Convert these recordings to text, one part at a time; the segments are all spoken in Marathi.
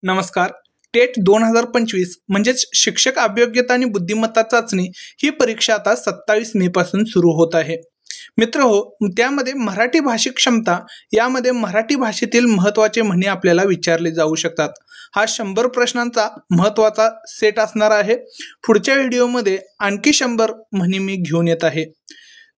नमस्कार. टेट 2025 म्हणजेच शिक्षक अभियोग्यता आणि बुद्धिमत्ता चाचणी ही परीक्षा आता 27 मे पासून सुरू होत आहे. मित्रहो, त्यामध्ये मराठी भाषिक क्षमता यामध्ये मराठी भाषेतील महत्त्वाचे म्हणी आपल्याला विचारले जाऊ शकतात. हा 100 प्रश्नांचा महत्त्वाचा सेट असणार आहे. पुढच्या व्हिडिओमध्ये आणखी 100 म्हणी मी घेऊन येत आहे.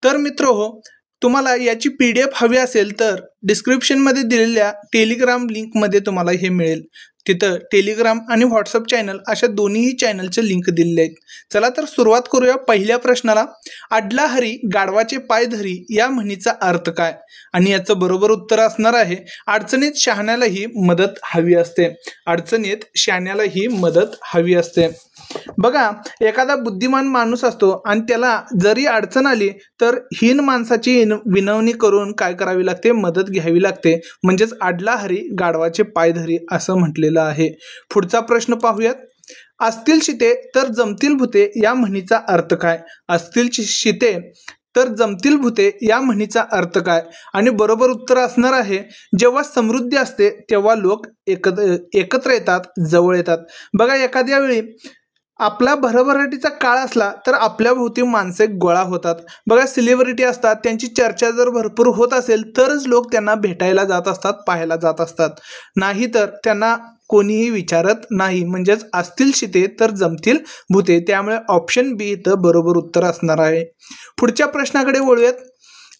तर मित्रहो, तुम्हाला याची PDF हवी असेल तर डिस्क्रिप्शनमध्ये दिलेल्या टेलिग्राम लिंकमध्ये तुम्हाला हे मिळेल. तिथं टेलिग्राम आणि व्हॉट्सअप चॅनल अशा दोन्हीही चॅनलचे लिंक दिलेले आहेत. चला तर सुरुवात करूया पहिल्या प्रश्नाला. अडला हरी गाढवाचे पाय धरी या म्हणीचा अर्थ काय? आणि याचं बरोबर उत्तर असणार आहे अडचणीत शहाण्यालाही मदत हवी असते. अडचणीत शहाण्यालाही मदत हवी असते. बघा, एखादा बुद्धिमान माणूस असतो आणि त्याला जरी अडचण आली तर हीन माणसाची विनवणी करून काय करावी लागते? मदत घ्यावी लागते. म्हणजेच अडला हरी गाढवाचे पाय धरी असं म्हटलेलं आहे. पुढचा प्रश्न पाहूयात. असतील शिते तर जमतील भूते या म्हणीचा अर्थ काय? असतील शिते तर जमतील भूते या म्हणीचा अर्थ काय? आणि बरोबर उत्तर असणार आहे जेव्हा समृद्धी असते तेव्हा लोक एकत्र येतात, जवळ येतात. बघा, एखाद्या वेळी आपला भरभराटीचा काळ असला तर आपल्या भोवती माणसे गोळा होतात. बघा, सेलिब्रिटी असतात, त्यांची चर्चा जर भरपूर होत असेल तरच लोक त्यांना भेटायला जात असतात, पाहायला जात असतात. नाहीतर त्यांना कोणीही विचारत नाही. म्हणजेच असतील शिते तर जमतील भूते. त्यामुळे ऑप्शन बी इथं बरोबर उत्तर असणार आहे. पुढच्या प्रश्नाकडे वळूयात.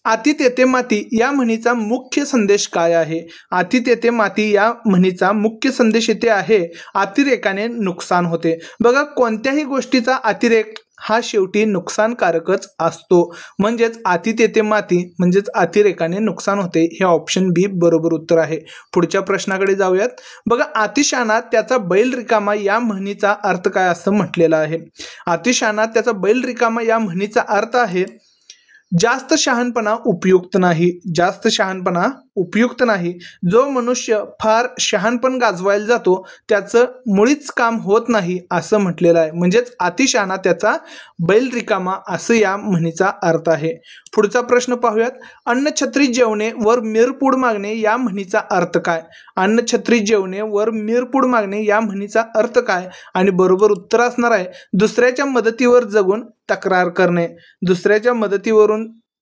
आती तेथे माती या म्हणीचा मुख्य संदेश काय आहे? आती तेथे माती या म्हणीचा मुख्य संदेश येथे आहे अतिरेकाने नुकसान होते. बघा, कोणत्याही गोष्टीचा अतिरेक हा शेवटी नुकसानकारकच असतो. म्हणजेच आती तेथे माती म्हणजेच अतिरेकाने नुकसान होते. हे ऑप्शन बी बरोबर उत्तर आहे. पुढच्या प्रश्नाकडे जाऊयात. बघा, अतिशहाणा त्याचा बैल रिकामा या म्हणीचा अर्थ काय असं म्हटलेलं आहे? अतिशहाणा त्याचा बैल रिकामा या म्हणीचा अर्थ आहे जास्त शहाणपणा उपयुक्त नाही. जास्त शहाणपणा उपयुक्त नाही. जो मनुष्य फार शहाणपण गाजवायला जातो त्याचं मुळीच काम होत नाही असं म्हटलेलं आहे. म्हणजेच अतिशहाणा त्याचा बैल रिकामा असं या म्हणीचा अर्थ आहे. पुढचा प्रश्न पाहूयात. अन्नछत्री जेवणे वर मिरपूड मागणे या म्हणीचा अर्थ काय? अन्नछत्री जेवणे वर मिरपूड मागणे या म्हणीचा अर्थ काय? आणि बरोबर उत्तर असणार आहे दुसऱ्याच्या मदतीवर जगून तक्रार करणे. दुसऱ्याच्या मदतीवरून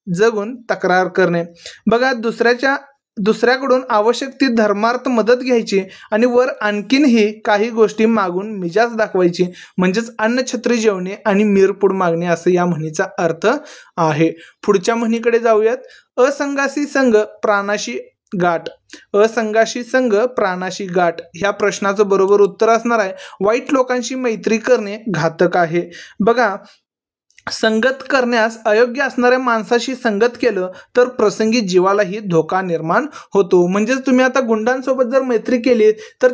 जगून तक्रार करणे. बघा, दुसऱ्याकडून आवश्यक ती धर्मार्थ मदत घ्यायची आणि वर आणखीनही काही गोष्टी मागून मिजाज दाखवायची. म्हणजेच अन्नछत्री जेवणे आणि मिरपूड मागणे असं या म्हणीचा अर्थ आहे. पुढच्या म्हणीकडे जाऊयात. असंगाशी संघ प्राणाशी गाठ. असंगाशी संघ प्राणाशी गाठ ह्या प्रश्नाचं बरोबर उत्तर असणार आहे वाईट लोकांशी मैत्री करणे घातक आहे. बघा, संगत करण्यास अयोग्य असणाऱ्या माणसाशी संगत केलं तर प्रसंगी जीवालाही धोका निर्माण होतो. म्हणजेच तुम्ही आता गुंडांसोबत जर मैत्री केली तर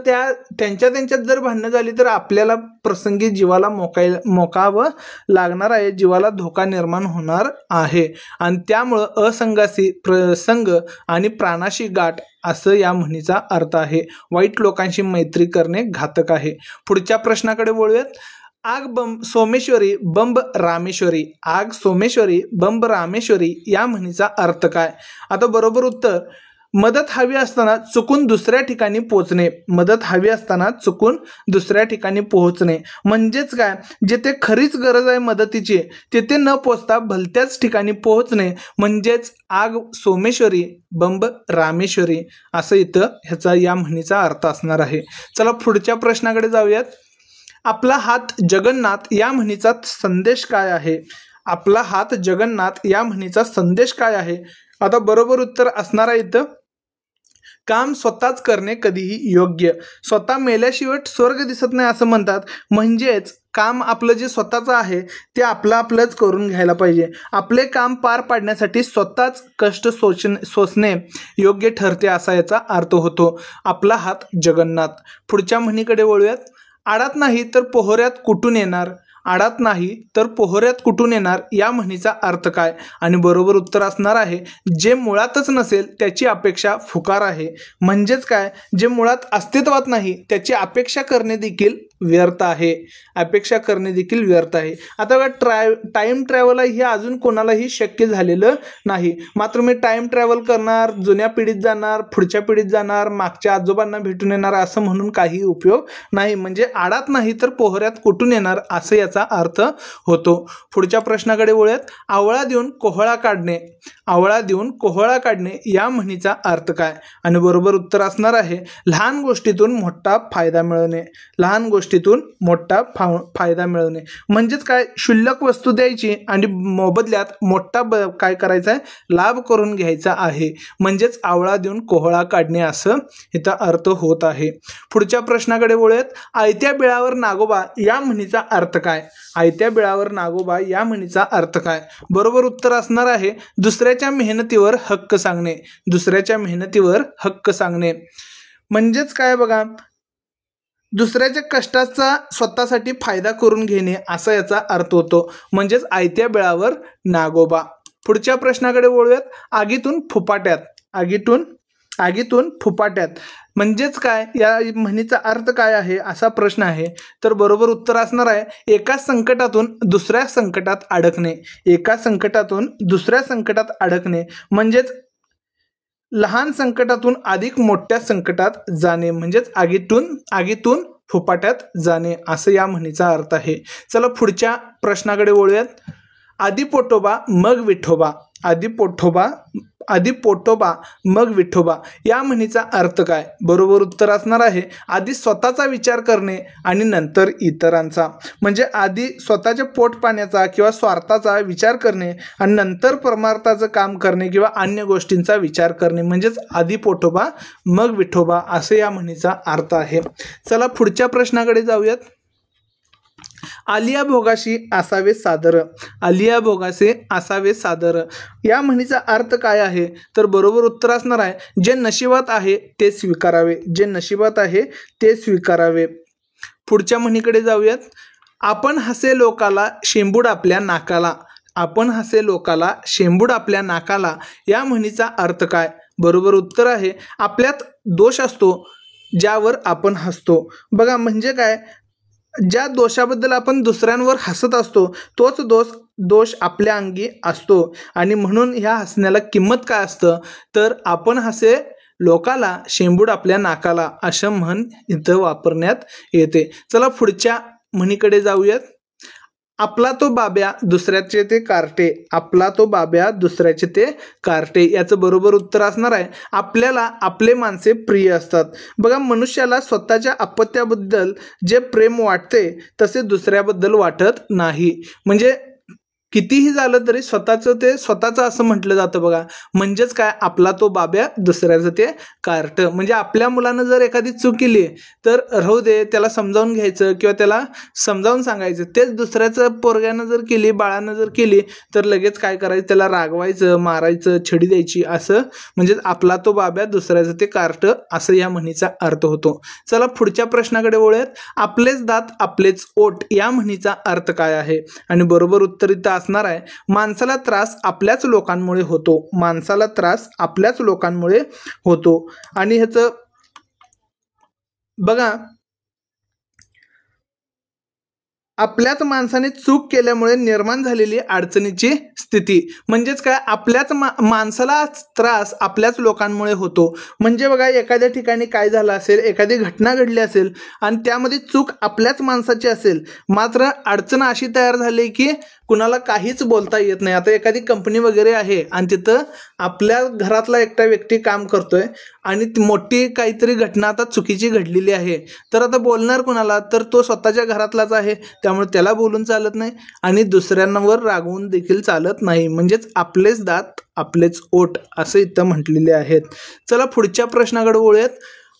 त्यांच्यात जर भांडणं झाली तर आपल्याला प्रसंगी जीवाला मोकावं लागणार आहे, जीवाला धोका निर्माण होणार आहे. आणि त्यामुळं असंगाशी संघ आणि प्राणाशी गाठ असं या म्हणीचा अर्थ आहे. वाईट लोकांशी मैत्री करणे घातक आहे. पुढच्या प्रश्नाकडे वळूयात. आग बंब सोमेश्वरी बंब रामेश्वरी. आग सोमेश्वरी बंब रामेश्वरी या म्हणीचा अर्थ काय? आता बरोबर उत्तर मदत हवी असताना चुकून दुसऱ्या ठिकाणी पोहोचणे. मदत हवी असताना चुकून दुसऱ्या ठिकाणी पोहोचणे. म्हणजेच काय, जिथे खरीच गरज आहे मदतीची तिथे न पोहोचता भलत्याच ठिकाणी पोहोचणे. म्हणजेच आग सोमेश्वरी बंब रामेश्वरी असं इथं ह्याचा या म्हणीचा अर्थ असणार आहे. चला पुढच्या प्रश्नाकडे जाऊयात. आपला हात जगन्नाथ या म्हणीचा संदेश काय आहे? आपला हात जगन्नाथ या म्हणीचा संदेश काय आहे? आता बरोबर उत्तर असणार आहे इथं काम स्वतःच करणे कधीही योग्य. स्वतः मेल्याशिवाय स्वर्ग दिसत नाही असं म्हणतात. म्हणजेच काम आपलं जे स्वतःचं आहे ते आपलंच करून घ्यायला पाहिजे. आपले काम पार पाडण्यासाठी स्वतःच कष्ट सोसणे योग्य ठरते असा याचा अर्थ होतो. आपला हात जगन्नाथ. पुढच्या म्हणीकडे वळूयात. आडात नाही तर पोहऱ्यात कुठून येणार? आडात नाही तर पोहऱ्यात कुठून येणार या म्हणीचा अर्थ काय? आणि बरोबर उत्तर असणार आहे जे मुळातच नसेल त्याची अपेक्षा फुकार आहे. म्हणजेच काय, जे मुळात अस्तित्वात नाही त्याची अपेक्षा करणे देखील व्यर्थ आहे, अपेक्षा करणे देखील व्यर्थ आहे. आता बघा टाइम ट्रॅव्हल हे अजून कोणालाही शक्य झालेलं नाही. मात्र मी टाइम ट्रॅव्हल करणार, जुन्या पिढीत जाणार, पुढच्या पिढीत जाणार, मागच्या आजोबांना भेटून येणार असं म्हणून काही उपयोग नाही. म्हणजे आडात नाही तर पोहऱ्यात कुठून येणार असं याचा अर्थ होतो. पुढच्या प्रश्नाकडे वळूयात. आवळा देऊन कोहळा काढणे, आवळा देऊन कोहळा काढणे या म्हणीचा अर्थ काय? आणि बरोबर उत्तर असणार आहे लहान गोष्टीतून मोठा फायदा मिळवणे. लहान गोष्टीतून मोठा फायदा मिळवणे म्हणजेच काय, क्षुल्लक वस्तू द्यायची आणि मोबदल्यात मोठा काय करायचा आहे, लाभ करून घ्यायचा आहे. म्हणजेच आवळा देऊन कोहळा काढणे असं इथं अर्थ होत आहे. पुढच्या प्रश्नाकडे वळूयात. आयत्या बिळावर नागोबा या म्हणीचा अर्थ काय? आयत्या बिळावर नागोबा या म्हणीचा अर्थ काय? बरोबर उत्तर असणार आहे दुसऱ्याच्या मेहनतीवर हक्क सांगणे. दुसऱ्याच्या मेहनतीवर हक्क सांगणे म्हणजेच काय बघा, दुसऱ्याच्या कष्टाचा स्वतःसाठी फायदा करून घेणे असा याचा अर्थ होतो. म्हणजेच आयत्या बिळावर नागोबा. पुढच्या प्रश्नाकडे वळूयात. आगीतून फुपाट्यात, आगीतून फुपाट्यात म्हणजेच काय, या म्हणीचा अर्थ काय आहे असा प्रश्न आहे. तर बरोबर उत्तर असणार आहे एका संकटातून दुसऱ्या संकटात अडकणे. एका संकटातून दुसऱ्या संकटात अडकणे म्हणजेच लहान संकटातून अधिक मोठ्या संकटात जाणे. म्हणजेच आगीतून फुपाट्यात जाणे असं या म्हणीचा अर्थ आहे. चला पुढच्या प्रश्नाकडे वळूयात. आधी पोटोबा मग विठोबा, आधी पोटोबा मग विठोबा या म्हणीचा अर्थ काय? बरोबर उत्तर असणार आहे आधी स्वतःचा विचार करणे आणि नंतर इतरांचा. म्हणजे आधी स्वतःच्या पोट पाण्याचा किंवा स्वार्थाचा विचार करणे आणि नंतर परमार्थाचं काम करणे किंवा अन्य गोष्टींचा विचार करणे. म्हणजेच आधी पोटोबा मग विठोबा असं या म्हणीचा अर्थ आहे. चला पुढच्या प्रश्नाकडे जाऊयात. आलिया भोगाशी असावे सादर, आलिया भोगासे असावे सादर या म्हणीचा अर्थ काय आहे? तर बरोबर उत्तर असणार आहे जे नशिबात आहे ते स्वीकारावे, जे नशिबात आहे ते स्वीकारावे. पुढच्या म्हणीकडे जाऊयात. आपण हसे लोकाला शेंबूड आपल्या नाकाला, आपण हसे लोकाला शेंबूड आपल्या नाकाला या म्हणीचा अर्थ काय? बरोबर उत्तर आहे आपल्यात दोष असतो ज्यावर आपण हसतो. बघा म्हणजे काय, ज्या दोषाबद्दल आपण दुसऱ्यांवर हसत असतो तोच दोष आपल्या अंगी असतो आणि म्हणून ह्या हसण्याला किंमत काय असतं, तर आपण हसे लोकाला शेंबूड आपल्या नाकाला असं म्हण इथं वापरण्यात येते. चला पुढच्या म्हणीकडे जाऊयात. आपला तो बाब्या दुसऱ्याचे ते कार्टे, आपला तो बाब्या दुसऱ्याचे ते कार्टे याचं बरोबर उत्तर असणार आहे आपल्याला आपले माणसे प्रिय असतात. बघा मनुष्याला स्वतःच्या अपत्याबद्दल जे प्रेम वाटते तसे दुसऱ्याबद्दल वाटत नाही. म्हणजे कितीही झालं तरी स्वतःचं असं म्हटलं जातं बघा. म्हणजेच काय, आपला तो बाब्या दुसऱ्याचं ते कार्ट. म्हणजे आपल्या मुलानं जर एखादी चूक केली तर राहू दे, त्याला समजावून घ्यायचं किंवा त्याला समजावून सांगायचं. तेच दुसऱ्याचं पोरग्यानं जर केली, बाळानं जर केली तर लगेच काय करायचं, त्याला रागवायचं, मारायचं, छडी द्यायची असं. म्हणजेच आपला तो बाब्या दुसऱ्याचं ते कार्ट असं या म्हणीचा अर्थ होतो. चला पुढच्या प्रश्नाकडे वळूयात. आपलेच दात आपलेच ओठ या म्हणीचा अर्थ काय आहे? आणि बरोबर उत्तर इथं असणार आहे माणसाला त्रास आपल्याच लोकांमुळे होतो, माणसाला त्रास आपल्याच लोकांमुळे होतो. आणि ह्याचं बघा, आपल्याच माणसाने चूक केल्यामुळे निर्माण झालेली अडचणीची स्थिती. म्हणजेच काय, आपल्याच माणसाला त्रास आपल्याच लोकांमुळे होतो. म्हणजे बघा एखाद्या ठिकाणी काय झालं असेल, एखादी घटना घडली असेल आणि त्यामध्ये चूक आपल्याच माणसाची असेल, मात्र अडचण अशी तयार झाली की कुणाला काहीच बोलता येत नाही. आता एखादी कंपनी वगैरे आहे आणि तिथं आपल्या घरातला एकटा व्यक्ती काम करतोय आणि मोठी काहीतरी घटना आता चुकीची घडलेली आहे, तर आता बोलणार कुणाला, तर तो स्वतःच्या घरातलाच आहे, त्यामुळे त्याला बोलून चालत नाही आणि दुसऱ्यांवर रागवून देखील चालत नाही. म्हणजेच आपलेच दात आपलेच ओठ असं इथं म्हटलेले आहेत. चला पुढच्या प्रश्नाकडे वळूयात.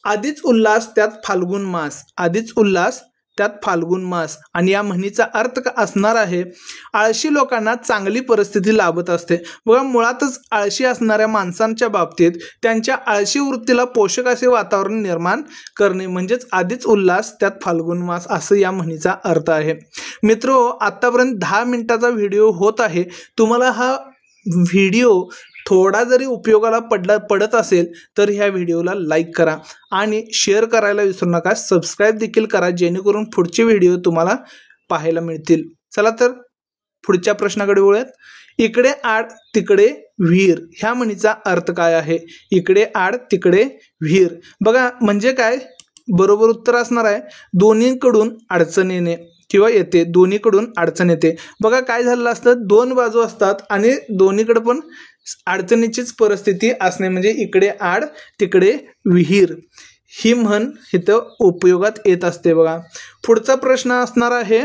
आधीच उल्हास त्यात फाल्गुन मास, आधीच उल्हास त्यात फाल्गुन मास आणि या म्हणीचा अर्थ असणार आहे आळशी लोकांना चांगली परिस्थिती लाभत असते. बघा मुळातच आळशी असणाऱ्या माणसांच्या बाबतीत त्यांच्या आळशी वृत्तीला पोषक असे वातावरण निर्माण करणे. म्हणजेच आधीच उल्हास त्यात फाल्गुन मास असं या म्हणीचा अर्थ आहे. मित्रो, आतापर्यंत 10 मिनिटाचा व्हिडिओ होत आहे. तुम्हाला हा व्हिडिओ थोडा जरी उपयोगाला पडत असेल तर ह्या व्हिडिओला लाईक करा आणि शेअर करायला विसरू नका. सबस्क्राईब देखील करा जेणेकरून पुढचे व्हिडिओ तुम्हाला पाहायला मिळतील. चला तर पुढच्या प्रश्नाकडे वळूयात. इकडे आड तिकडे विहीर ह्या म्हणीचा अर्थ काय आहे? इकडे आड तिकडे विहीर बघा म्हणजे काय? बरोबर उत्तर असणार आहे दोन्हीकडून अडचण येणे किंवा येते. दोन्हीकडून अडचण येते. बघा काय झालेलं असतं, दोन बाजू असतात आणि दोन्हीकडे पण अडचणीचीच परिस्थिती असणे म्हणजे इकडे आड तिकडे विहीर ही म्हण इथं उपयोगात येत असते. बघा पुढचा प्रश्न असणार आहे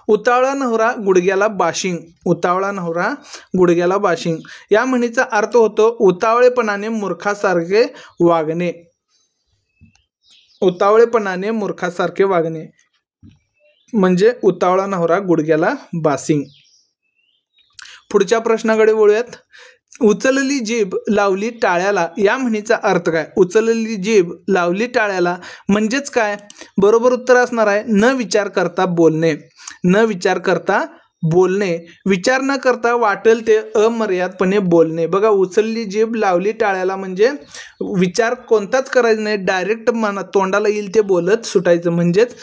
उतावळा नवरा गुडघ्याला बाशिंग. उतावळा नवरा गुडघ्याला बाशिंग या म्हणीचा अर्थ होतो उतावळेपणाने मूर्खासारखे वागणे. उतावळेपणाने मूर्खासारखे वागणे म्हणजे उतावळा नवरा गुडघ्याला बाशिंग. पुढच्या प्रश्नाकडे वळूयात. उचलली जीभ लावली टाळ्याला या म्हणीचा अर्थ काय? उचलली जीभ लावली टाळ्याला म्हणजेच काय? बरोबर उत्तर असणार आहे न विचार करता बोलणे. न विचार करता बोलणे, विचार न करता वाटेल ते अमर्यादपणे बोलणे. बघा उचलली जीभ लावली टाळ्याला म्हणजे विचार कोणताच करायचा नाही, डायरेक्ट तोंडाला येईल ते बोलत सुटायचं म्हणजेच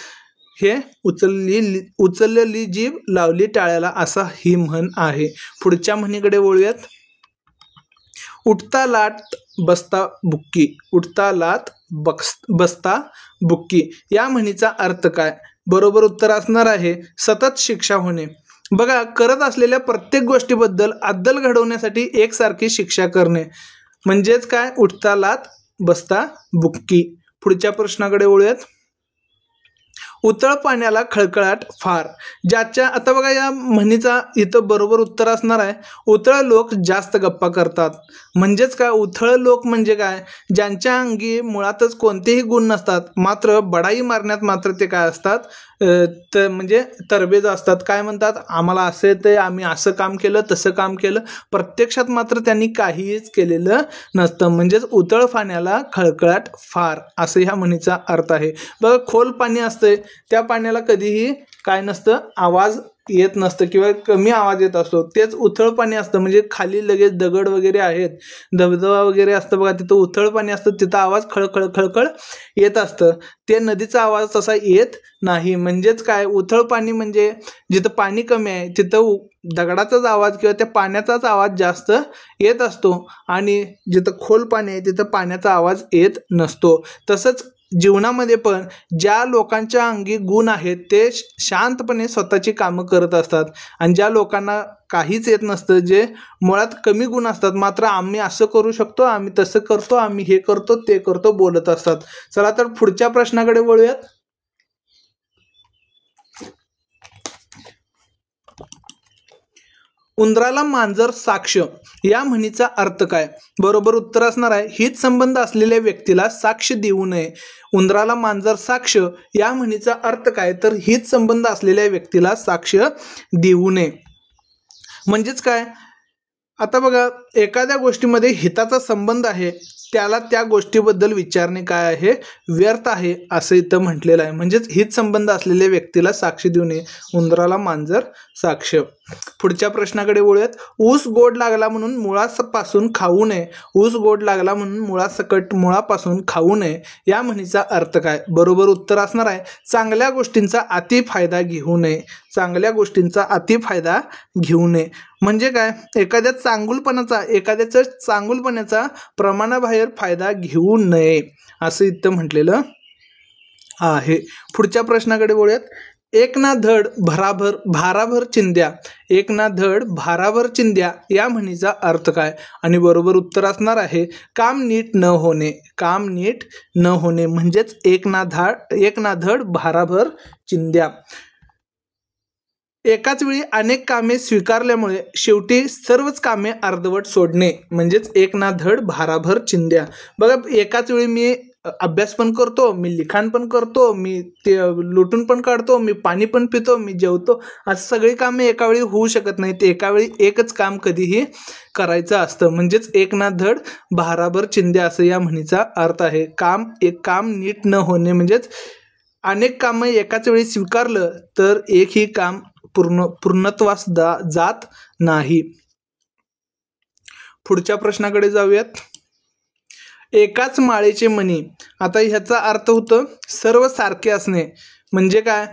हे उचललेली जीभ लावली टाळ्याला असा ही म्हण आहे. पुढच्या म्हणीकडे वळूयात. उठता लाट बसता बुक्की. उठता लाट बसता बुक्की या म्हणीचा अर्थ काय? बरोबर उत्तर असणार आहे सतत शिक्षा होणे. बघा करत असलेल्या प्रत्येक गोष्टीबद्दल अद्दल घडवण्यासाठी एकसारखी शिक्षा करणे म्हणजेच काय? उठता लाथ बसता बुक्की. पुढच्या प्रश्नाकडे वळूयात. उतळ पाण्याला खळखळाट फार ज्याच्या आता बघा या म्हणीचा इथं बरोबर उत्तर असणार आहे उतळ लोक जास्त गप्पा करतात म्हणजेच काय? उथळ लोक म्हणजे काय? ज्यांच्या अंगी मुळातच कोणतेही गुण नसतात मात्र बडाई मारण्यात मात्र ते काय असतात म्हणजे तरबेज असतात. काय म्हणतात आम्हाला असं येतंय, आम्ही असं काम केलं तसं काम केलं, प्रत्यक्षात मात्र त्यांनी काहीच केलेलं नसतं म्हणजेच उतळ पाण्याला खळखळाट फार असं ह्या म्हणीचा अर्थ आहे. बघा खोल पाणी असतंय त्या पाण्याला कधीही काय नसतं, आवाज येत नसतं किंवा कमी आवाज येत असतो. तेच उथळ पाणी असतं म्हणजे खाली लगेच दगड वगैरे आहेत, धबधबा वगैरे असतं बघा, तिथं उथळ पाणी असतं तिथं आवाज खळखळ खळखळ येत असतं. ते नदीचा आवाज तसा येत नाही म्हणजेच काय? उथळ पाणी म्हणजे जिथं पाणी कमी आहे तिथं दगडाचाच आवाज किंवा त्या पाण्याचाच आवाज जास्त येत असतो आणि जिथं खोल पाणी आहे तिथं पाण्याचा आवाज येत नसतो. तसंच जीवनामध्ये पण ज्या लोकांच्या अंगी गुण आहेत ते शांतपणे स्वतःची कामं करत असतात आणि ज्या लोकांना काहीच येत नसतं, जे मुळात कमी गुण असतात मात्र आम्ही असं करू शकतो, आम्ही तसं करतो, आम्ही हे करतो ते करतो बोलत असतात. चला तर पुढच्या प्रश्नाकडे वळूयात. उंदराला मांजर साक्ष या म्हणीचा अर्थ काय? बरोबर उत्तर असणार आहे हित संबंध असलेल्या व्यक्तीला साक्ष देऊ नये. उंदराला मांजर साक्ष या म्हणीचा अर्थ काय? तर हित संबंध असलेल्या व्यक्तीला साक्ष देऊ नये म्हणजेच काय? आता बघा एखाद्या गोष्टीमध्ये हिताचा संबंध आहे त्याला त्या गोष्टीबद्दल विचारणे काय आहे? व्यर्थ आहे असं इथं म्हटलेलं आहे म्हणजेच हित संबंध असलेल्या व्यक्तीला साक्ष देऊ नये. उंदराला मांजर साक्ष. पुढच्या प्रश्नाकडे वळूयात. ऊस गोड लागला म्हणून मुळापासून खाऊ नये. ऊस गोड लागला म्हणून मुळासकट मुळापासून खाऊ नये या म्हणीचा अर्थ काय? बरोबर उत्तर असणार आहे चांगल्या गोष्टींचा अति फायदा घेऊ नये. चांगल्या गोष्टींचा अति फायदा घेऊ नये म्हणजे काय? एखाद्याच्या चांगुलपणाचा प्रमाणाबाहेर फायदा घेऊ नये असं इथं म्हटलेलं आहे. पुढच्या प्रश्नाकडे वळूयात. एक ना धड भाराभर चिंध्या. एक ना धड भाराभर चिंध्या या म्हणीचा अर्थ काय? आणि बरोबर उत्तर असणार आहे काम नीट न होणे. काम नीट न होणे म्हणजेच एक ना धड भाराभर चिंध्या. एकाच वेळी अनेक कामे स्वीकारल्यामुळे शेवटी सर्वच कामे अर्धवट सोडणे म्हणजेच एक ना धड भाराभर चिंध्या. बघा एकाच वेळी मी अभ्यास पण करतो, मी लिखाण पण करतो, मी ते लुटून पण काढतो, मी पाणी पण पितो, मी जेवतो, असं सगळी कामे एका वेळी होऊ शकत नाहीत. एका वेळी एकच काम कधीही करायचं असतं म्हणजेच एक ना धड भाराभर चिंध्या असं या म्हणीचा अर्थ आहे. काम नीट न होणे म्हणजेच अनेक कामं एकाच वेळी स्वीकारलं तर एकही काम पूर्णत्वास जात नाही. पुढच्या प्रश्नाकडे जाऊयात. एकाच माळेचे मणी. आता ह्याचा अर्थ होतो सर्व सारखे असणे. म्हणजे काय?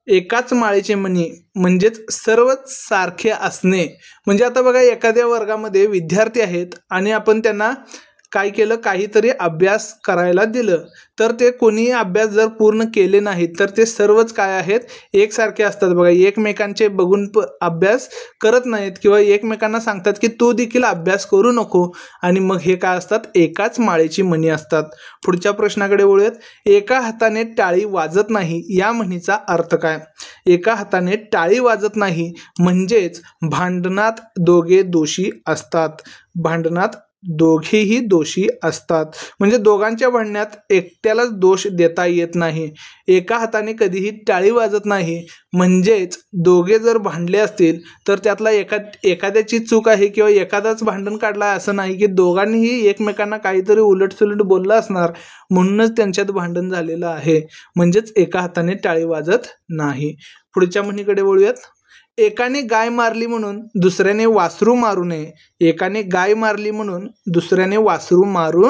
एकाच माळेचे मणी म्हणजेच सर्व सारखे असणे. म्हणजे आता बघा, एखाद्या वर्गामध्ये विद्यार्थी आहेत आणि आपण त्यांना काय केलं, काहीतरी अभ्यास करायला दिलं, तर ते कोणीही अभ्यास जर पूर्ण केले नाहीत तर ते सर्वच काय आहेत, एकसारखे असतात. बघा, एकमेकांचे बघून अभ्यास करत नाहीत किंवा एकमेकांना सांगतात की तू देखील अभ्यास करू नको, आणि मग हे काय असतात, एकाच माळेची मणी असतात. पुढच्या प्रश्नाकडे वळूयात. एका हाताने टाळी वाजत नाही या म्हणीचा अर्थ काय? एका हाताने टाळी वाजत नाही म्हणजेच भांडणात दोघे दोषी असतात. भांडणात दोघेही दोषी असतात. म्हणजे दोघांच्या भांडण्यात एकट्यालाच दोष देता येत नाही. एका हाताने कधीही टाळी वाजत नाही म्हणजेच दोघे जर भांडले असतील तर त्यातला एखाद्याची चूक आहे किंवा एखादाच भांडण काढला असं नाही, की दोघांनीही एकमेकांना काहीतरी उलटसुलट बोललं असणार म्हणूनच त्यांच्यात भांडण झालेलं आहे. म्हणजेच एका हाताने टाळी वाजत नाही. पुढच्या म्हणीकडे वळूयात. एकाने गाय मारली म्हणून दुसऱ्याने वासरू मारू नये. एकाने गाय मारली म्हणून दुसऱ्याने वासरू मारू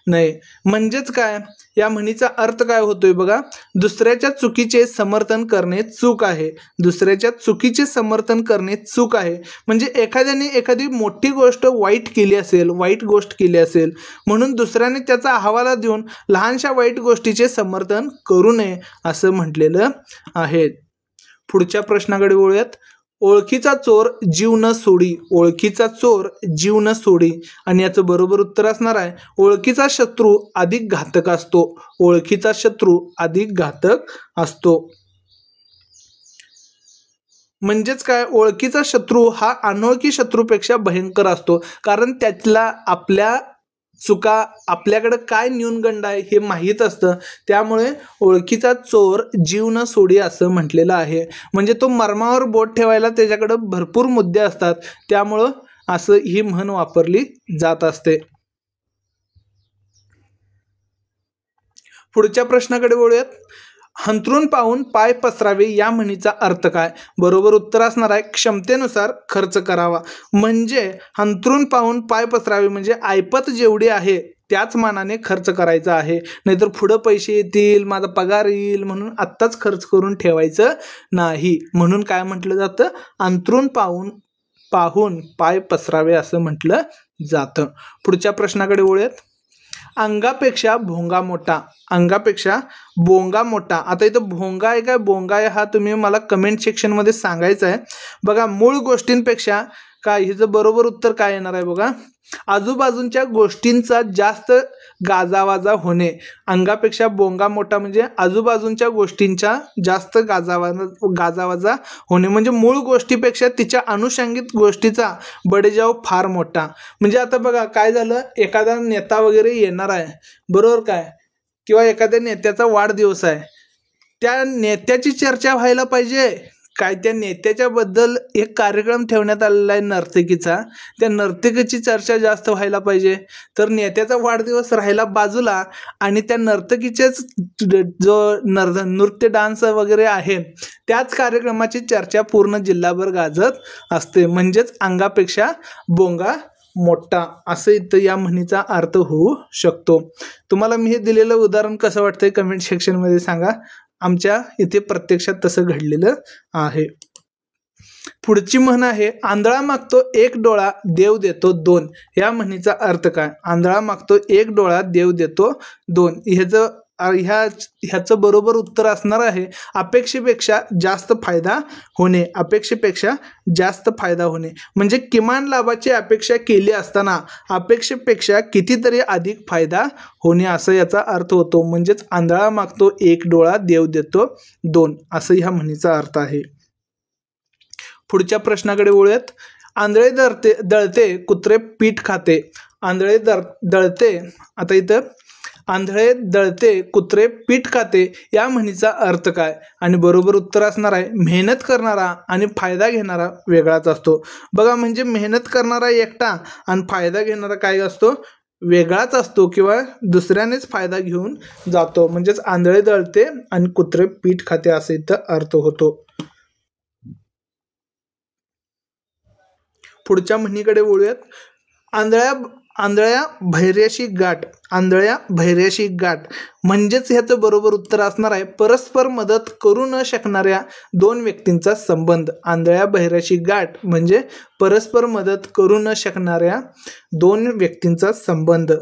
नये. म्हणजेच काय? या म्हणीचा अर्थ काय होतोय बघा, दुसऱ्याच्या चुकीचे समर्थन करणे चूक आहे. दुसऱ्याच्या चुकीचे समर्थन करणे चूक आहे. म्हणजे एखाद्याने एखादी मोठी गोष्ट वाईट गोष्ट केली असेल म्हणून दुसऱ्याने त्याचा हवाला देऊन लहानशा वाईट गोष्टीचे समर्थन करू नये असं म्हटलेलं आहे. पुढच्या प्रश्नाकडे वळूयात. ओळखीचा चोर जीव न सोडी. ओळखीचा चोर जीव न सोडी, आणि याचं बरोबर उत्तर असणार आहे ओळखीचा शत्रू अधिक घातक असतो. ओळखीचा शत्रू अधिक घातक असतो. म्हणजेच काय? ओळखीचा शत्रू हा अनोळखी शत्रूपेक्षा भयंकर असतो, कारण त्यातला आपल्या चुका, आपल्याकडे काय न्यूनगंड आहे हे माहीत असतं. त्यामुळे ओळखीचा चोर जीव न सोडी असं म्हटलेलं आहे. म्हणजे तो मर्मावर बोट ठेवायला त्याच्याकडे भरपूर मुद्दे असतात, त्यामुळं असं ही म्हण वापरली जात असते. पुढच्या प्रश्नाकडे वळूयात. हंतरून पाहून पाय पसरावे या म्हणीचा अर्थ काय? बरोबर उत्तर असणार आहे क्षमतेनुसार खर्च करावा. म्हणजे हंतरून पाहून पाय पसरावे म्हणजे ऐपत जेवढी आहे त्याच मानाने खर्च करायचा आहे. नाहीतर पुढं पैसे येतील, माझा पगार येईल म्हणून आत्ताच खर्च करून ठेवायचं नाही. म्हणून काय म्हटलं जातं? अंतरून पाहून पाय पसरावे असं म्हटलं जातं. पुढच्या प्रश्नाकडे वळूयात. अंगापेक्षा भोंगा मोठा. अंगापेक्षा बोंगा मोठा. आता इथं भोंगा आहे काय बोंगा आहे हा तुम्ही मला कमेंट सेक्शनमध्ये सांगायचं आहे. बघा, मूळ गोष्टींपेक्षा काय, हिचं बरोबर उत्तर काय येणार आहे बघा, आजूबाजूंच्या गोष्टींचा जास्त गाजावाजा होणे. अंगापेक्षा बोंगा मोठा म्हणजे आजूबाजूंच्या गोष्टींचा जास्त गाजावाजा होणे. म्हणजे मूळ गोष्टीपेक्षा तिच्या अनुषंगिक गोष्टीचा बडेजाव फार मोठा. म्हणजे आता बघा काय झालं, एखादा नेता वगैरे येणार आहे बरोबर काय, किंवा एखाद्या नेत्याचा वाढदिवस आहे, त्या नेत्याची चर्चा व्हायला पाहिजे काय, त्या नेत्याच्या बद्दल एक कार्यक्रम ठेवण्यात आलेला आहे नर्तकीचा, त्या नर्तकीची चर्चा जास्त व्हायला पाहिजे. तर नेत्याचा वाढदिवस राहिला बाजूला आणि त्या नर्तकीचेच जो नृत्य डान्स वगैरे आहे त्याच कार्यक्रमाची चर्चा पूर्ण जिल्हाभर गाजत असते. म्हणजेच अंगापेक्षा बोंगा मोठा असं इथं या म्हणीचा अर्थ होऊ शकतो. तुम्हाला मी हे दिलेलं उदाहरण कसं वाटतंय कमेंट सेक्शनमध्ये सांगा. आमच्या इथे प्रत्यक्षात तसं घडलेलं आहे. पुढची म्हण आहे आंधळा मागतो एक डोळा देव देतो दोन. या म्हणीचा अर्थ काय? आंधळा मागतो एक डोळा देव देतो दोन. ह्याचं बरोबर उत्तर असणार आहे अपेक्षेपेक्षा जास्त फायदा होणे. अपेक्षेपेक्षा जास्त फायदा होणे म्हणजे किमान लाभाची अपेक्षा केली असताना अपेक्षेपेक्षा कितीतरी अधिक फायदा होणे असं याचा अर्थ होतो. म्हणजेच आंधळा मागतो एक डोळा देव देतो दोन असं ह्या म्हणीचा अर्थ आहे. पुढच्या प्रश्नाकडे वळूयात. आंधळे दळते कुत्रे पीठ खाते. आंधळे दळते, आता इथं आंधळे दळते कुत्रे पीठ खाते या म्हणीचा अर्थ काय? आणि बरोबर उत्तर असणार आहे मेहनत करणारा आणि फायदा घेणारा वेगळाच असतो. बघा, म्हणजे मेहनत करणारा एकटा आणि फायदा घेणारा काय असतो? वेगळाच असतो किंवा दुसऱ्यानेच फायदा घेऊन जातो. म्हणजेच आंधळे दळते आणि कुत्रे पीठ खाते असा इथं अर्थ होतो. पुढच्या म्हणीकडे वळूयात. आंधळ्या भैर्याशी गाठ. आंधळ्या भैर्याशी गाठ म्हणजेच ह्याचं बरोबर उत्तर असणार आहे परस्पर मदत करू न शकणाऱ्या दोन व्यक्तींचा संबंध. आंधळ्या भैर्याशी गाठ म्हणजे परस्पर मदत करू न शकणाऱ्या दोन व्यक्तींचा संबंध.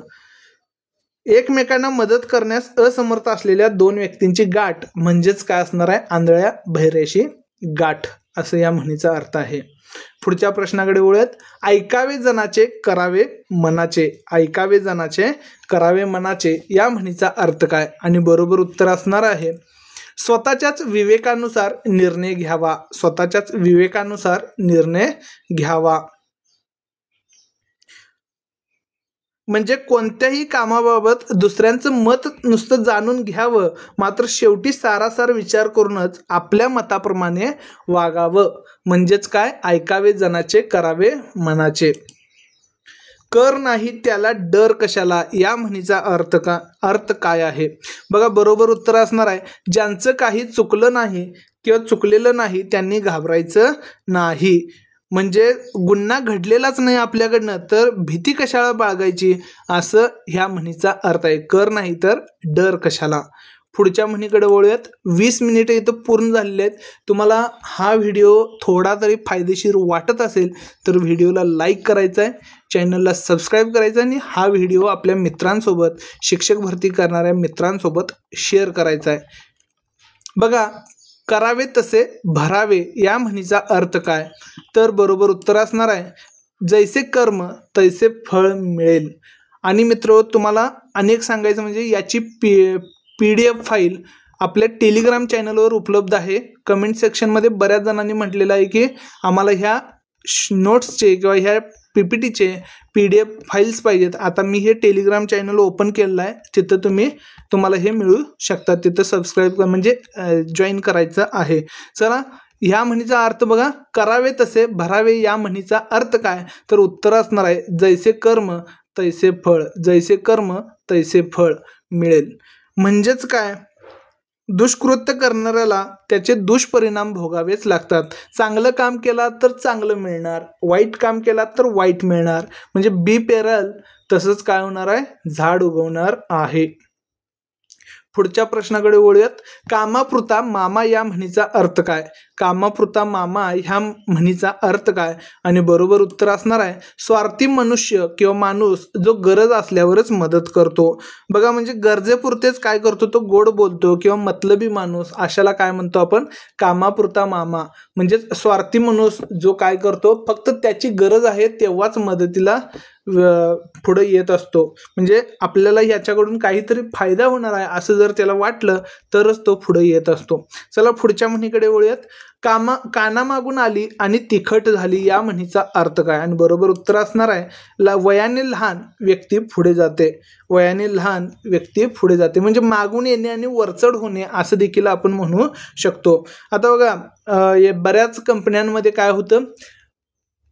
एकमेकांना मदत करण्यास असमर्थ असलेल्या दोन व्यक्तींची गाठ म्हणजेच काय असणार आहे आंधळ्या भैर्याशी गाठ असं या म्हणीचा अर्थ आहे. पुढच्या प्रश्नाकडे वळूयात. ऐकावे जनाचे करावे मनाचे. ऐकावे जनाचे करावे मनाचे या म्हणीचा अर्थ काय आणि बरोबर उत्तर असणार आहे स्वतःच्याच विवेकानुसार निर्णय घ्यावा. स्वतःच्याच विवेकानुसार निर्णय घ्यावा म्हणजे कोणत्याही कामाबाबत दुसऱ्यांचं मत नुसतं जाणून घ्यावं मात्र शेवटी सारासार विचार करूनच आपल्या मताप्रमाणे वागावं म्हणजेच काय ऐकावे जनाचे करावे मनाचे. कर नाही त्याला डर कशाला या म्हणीचा अर्थ काय आहे. बघा बरोबर उत्तर असणार आहे ज्यांचं काही चुकलं नाही किंवा चुकलेलं नाही त्यांनी घाबरायचं नाही. म्हणजे गुन्हा घडलेलाच नाही आपल्याकडनं तर भीती कशाला बाळगायची असं ह्या म्हणीचा अर्थ आहे. कर नाही तर डर कशाला. पुढच्या म्हणीकडे वळूयात. 20 मिनिटं इथं पूर्ण झालेले आहेत. तुम्हाला हा व्हिडिओ थोडा तरी फायदेशीर वाटत असेल तर व्हिडिओला लाईक करायचा आहे, चॅनलला सबस्क्राईब करायचं आणि हा व्हिडिओ आपल्या मित्रांसोबत शिक्षक भरती करणाऱ्या मित्रांसोबत शेअर करायचा आहे. बघा करावे तसे भरावे या म्हणीचा अर्थ काय तर बरोबर उत्तर असणार आहे जैसे कर्म तैसे फळ मिळेल. आणि मित्र तुम्हाला अनेक सांगायचं म्हणजे याची PDF फाईल आपल्या टेलिग्राम चॅनलवर उपलब्ध आहे. कमेंट सेक्शनमध्ये बऱ्याच जणांनी म्हटलेलं आहे की आम्हाला ह्या नोट्सचे किंवा ह्या PPTचे PDF फाईल्स पाहिजेत. आता मी हे टेलिग्राम चॅनल ओपन केलेलं आहे तिथं तुम्हाला हे मिळू शकतात. तिथं सबस्क्राईब म्हणजे जॉईन करायचं आहे. चला ह्या म्हणीचा अर्थ बघा करावे तसे भरावे या म्हणीचा अर्थ काय तर उत्तर असणार आहे जैसे कर्म तैसे फळ. जैसे कर्म तैसे फळ मिळेल म्हणजेच काय दुष्कृत्य करणाऱ्याला त्याचे दुष्परिणाम भोगावेच लागतात. चांगलं काम केला तर चांगलं मिळणार, वाईट काम केला तर वाईट मिळणार. म्हणजे बी पेरल तसंच काय होणार आहे झाड उगवणार आहे. पुढच्या प्रश्नाकडे वळूयात. कामापुरता मामा या म्हणीचा अर्थ काय. कामापुरता मामा ह्या म्हणीचा अर्थ काय आणि बरोबर उत्तर असणार आहे स्वार्थी मनुष्य किंवा माणूस जो गरज असल्यावरच मदत करतो. बघा म्हणजे गरजेपुरतेच काय करतो तो गोड बोलतो किंवा मतलबी माणूस अशाला काय म्हणतो आपण कामापुरता मामा. म्हणजे स्वार्थी माणूस जो काय करतो फक्त त्याची गरज आहे तेव्हाच मदतीला पुढे येत असतो. म्हणजे आपल्याला ह्याच्याकडून काहीतरी फायदा होणार आहे असं जर त्याला वाटलं तरच तो पुढे येत असतो. चला पुढच्या म्हणीकडे वळूयात. कानामागून आली आणि तिखट झाली या म्हणीचा अर्थ काय आणि बरोबर उत्तर असणार आहे वयाने लहान व्यक्ती पुढे जाते. वयाने लहान व्यक्ती पुढे जाते म्हणजे मागून येणे आणि वरचढ होणे असं देखील आपण म्हणू शकतो. आता बघा बऱ्याच कंपन्यांमध्ये काय होतं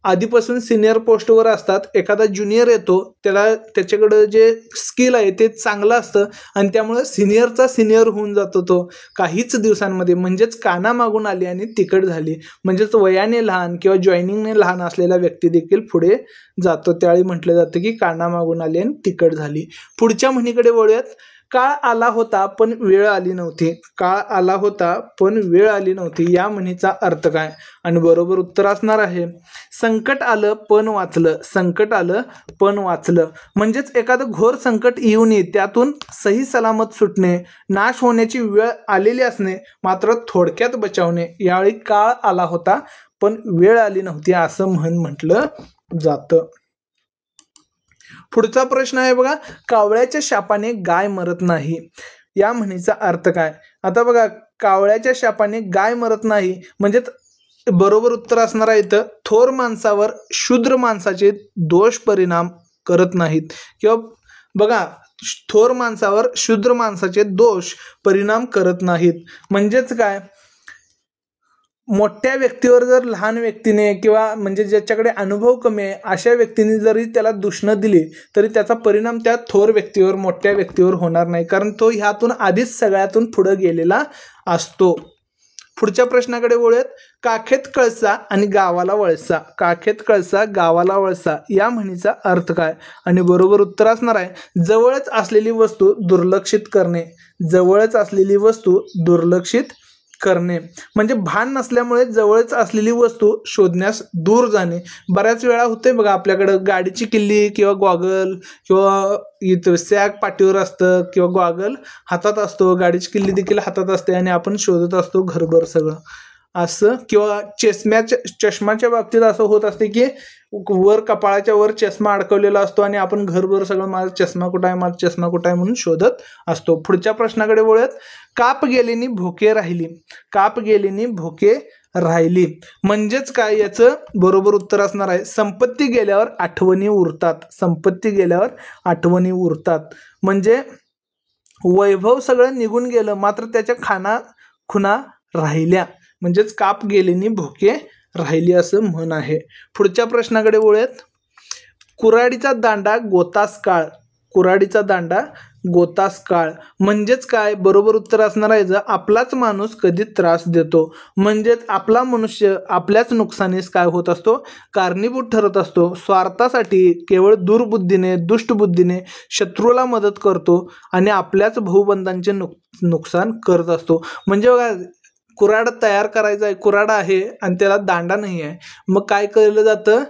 आधीपासून सिनियर पोस्टवर असतात. एखादा ज्युनियर येतो त्याच्याकडं जे स्किल आहे ते चांगलं असतं आणि त्यामुळे सिनियरचा सिनियर होऊन जातो तो काहीच दिवसांमध्ये. म्हणजेच कानामागून आली आणि तिखट झाली म्हणजेच वयाने लहान किंवा जॉईनिंगने लहान असलेला व्यक्ती देखील पुढे जातो. त्यावेळी म्हटलं जातं की कानामागून आली आणि तिखट झाली. पुढच्या म्हणीकडे वळूयात. काळ आला होता पण वेळ आली नव्हती. काळ आला होता पण वेळ आली नव्हती या म्हणीचा अर्थ काय आणि बरोबर उत्तर असणार आहे संकट आलं पण वाचलं. संकट आलं पण वाचलं म्हणजेच एखादं घोर संकट येऊ नये त्यातून सही सलामत सुटणे, नाश होण्याची वेळ आलेली असणे मात्र थोडक्यात बचावणे. यावेळी काळ आला होता पण वेळ आली नव्हती असं म्हटलं जातं. पुढचा प्रश्न आहे बघा कावळ्याच्या शापाने गाय मरत नाही या म्हणीचा अर्थ काय. आता बघा कावळ्याच्या शापाने गाय मरत नाही म्हणजे बरोबर उत्तर असणार आहे इथं थोर माणसावर शूद्र माणसाचे दोष परिणाम करत नाहीत किंवा बघा थोर माणसावर शूद्र माणसाचे दोष परिणाम करत नाहीत. म्हणजेच काय मोठ्या व्यक्तीवर जर लहान व्यक्तीने किंवा म्हणजे ज्याच्याकडे अनुभव कमी आहे अशा व्यक्तीने जरी त्याला दूषणं दिली तरी त्याचा परिणाम त्या थोर व्यक्तीवर मोठ्या व्यक्तीवर होणार नाही कारण तो ह्यातून आधीच सगळ्यातून पुढे गेलेला असतो. पुढच्या प्रश्नाकडे वळूयात. काखेत कळसा आणि गावाला वळसा. काखेत कळसा गावाला वळसा या म्हणीचा अर्थ काय? आणि बरोबर उत्तर असणार आहे जवळच असलेली वस्तू दुर्लक्षित करणे. जवळच असलेली वस्तू दुर्लक्षित करणे म्हणजे भान नसल्यामुळे जवळच असलेली वस्तू शोधण्यास दूर जाणे. बऱ्याच वेळा होते बघा आपल्याकडे गाडीची किल्ली किंवा गॉगल किंवा इथं सॅग पाठीवर असतं किंवा गॉगल हातात असतो, गाडीची किल्ली देखील हातात असते आणि आपण शोधत असतो घरभर सगळं असं. किंवा चष्माच्या बाबतीत असं होत असते की वर कपाळाच्या वर चष्मा अडकवलेला असतो आणि आपण घरभर सगळं माझा चष्मा कुठं आहे, माझा चष्मा कुठं आहे म्हणून शोधत असतो. पुढच्या प्रश्नाकडे वळूयात. काप गेलेनी भोके राहिली. काप गेलेनी भोके राहिली म्हणजेच काय? याचं बरोबर उत्तर असणार आहे संपत्ती गेल्यावर आठवणी उरतात. संपत्ती गेल्यावर आठवणी उरतात म्हणजे वैभव सगळं निघून गेलं मात्र त्याच्या खाना खुणा राहिल्या म्हणजेच काप गेलेनी भोके राहिली असं म्हण आहे. पुढच्या प्रश्नाकडे वळूयात. कुऱ्हाडीचा दांडा गोतास काळ. कुऱ्हाडीचा दांडा गोतास काळ म्हणजेच काय? बरोबर उत्तर असणार आहे आपलाच माणूस कधी त्रास देतो म्हणजेच आपला मनुष्य आपल्याच नुकसानीस काय होत असतो? कारणीभूत ठरत असतो. स्वार्थासाठी केवळ दुर्बुद्धीने दुष्टबुद्धीने शत्रूला मदत करतो आणि आपल्याच भाऊबंधांचे नुकसान करत असतो. म्हणजे बघा कुऱ्हाड तयार करायचा आहे, कुऱ्हाड आहे आणि त्याला दांडा नाही आहे, मग काय केलं जातं?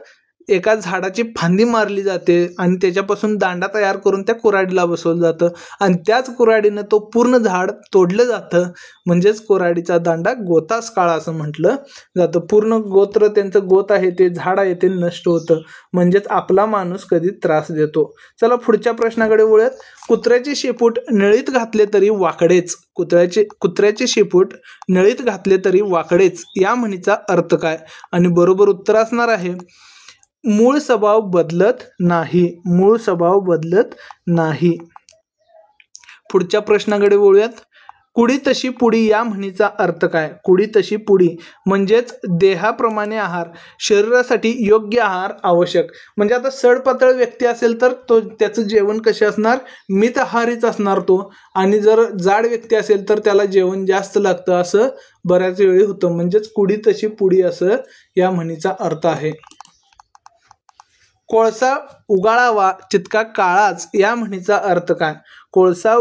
एका झाडाची फांदी मारली जाते आणि त्याच्यापासून दांडा तयार करून त्या कुऱ्हाडीला बसवलं जातं आणि त्याच कुऱ्हाडीनं तो पूर्ण झाड तोडलं जातं म्हणजेच कुऱ्हाडीचा दांडा गोतास काळ असं म्हटलं जातं. पूर्ण गोत्र त्यांचं गोत आहे ते झाड आहे ते नष्ट होतं म्हणजेच आपला माणूस कधी त्रास देतो. चला पुढच्या प्रश्नाकडे वळूयात. कुत्र्याचे शेपूट नळीत घातले तरी वाकडेच. कुत्र्याचे शेपूट नळीत घातले तरी वाकडेच या म्हणीचा अर्थ काय? आणि बरोबर उत्तर असणार आहे मूळ स्वभाव बदलत नाही. मूळ स्वभाव बदलत नाही. पुढच्या प्रश्नाकडे वळूयात. कुडी तशी पुडी या म्हणीचा अर्थ काय? कुडी तशी पुडी म्हणजेच देहाप्रमाणे आहार, शरीरासाठी योग्य आहार आवश्यक. म्हणजे आता सडपातळ व्यक्ती असेल तर तो त्याचं जेवण कसे असणार? मितआहारीच असणार तो. आणि जर जाड व्यक्ती असेल तर त्याला जेवण जास्त लागतं असं बऱ्याच वेळी होतं. म्हणजेच कुडी तशी पुडी असं या म्हणीचा अर्थ आहे. कोळसा उगाळावा तितका काळाच या म्हणीचा अर्थ काय? कोळसा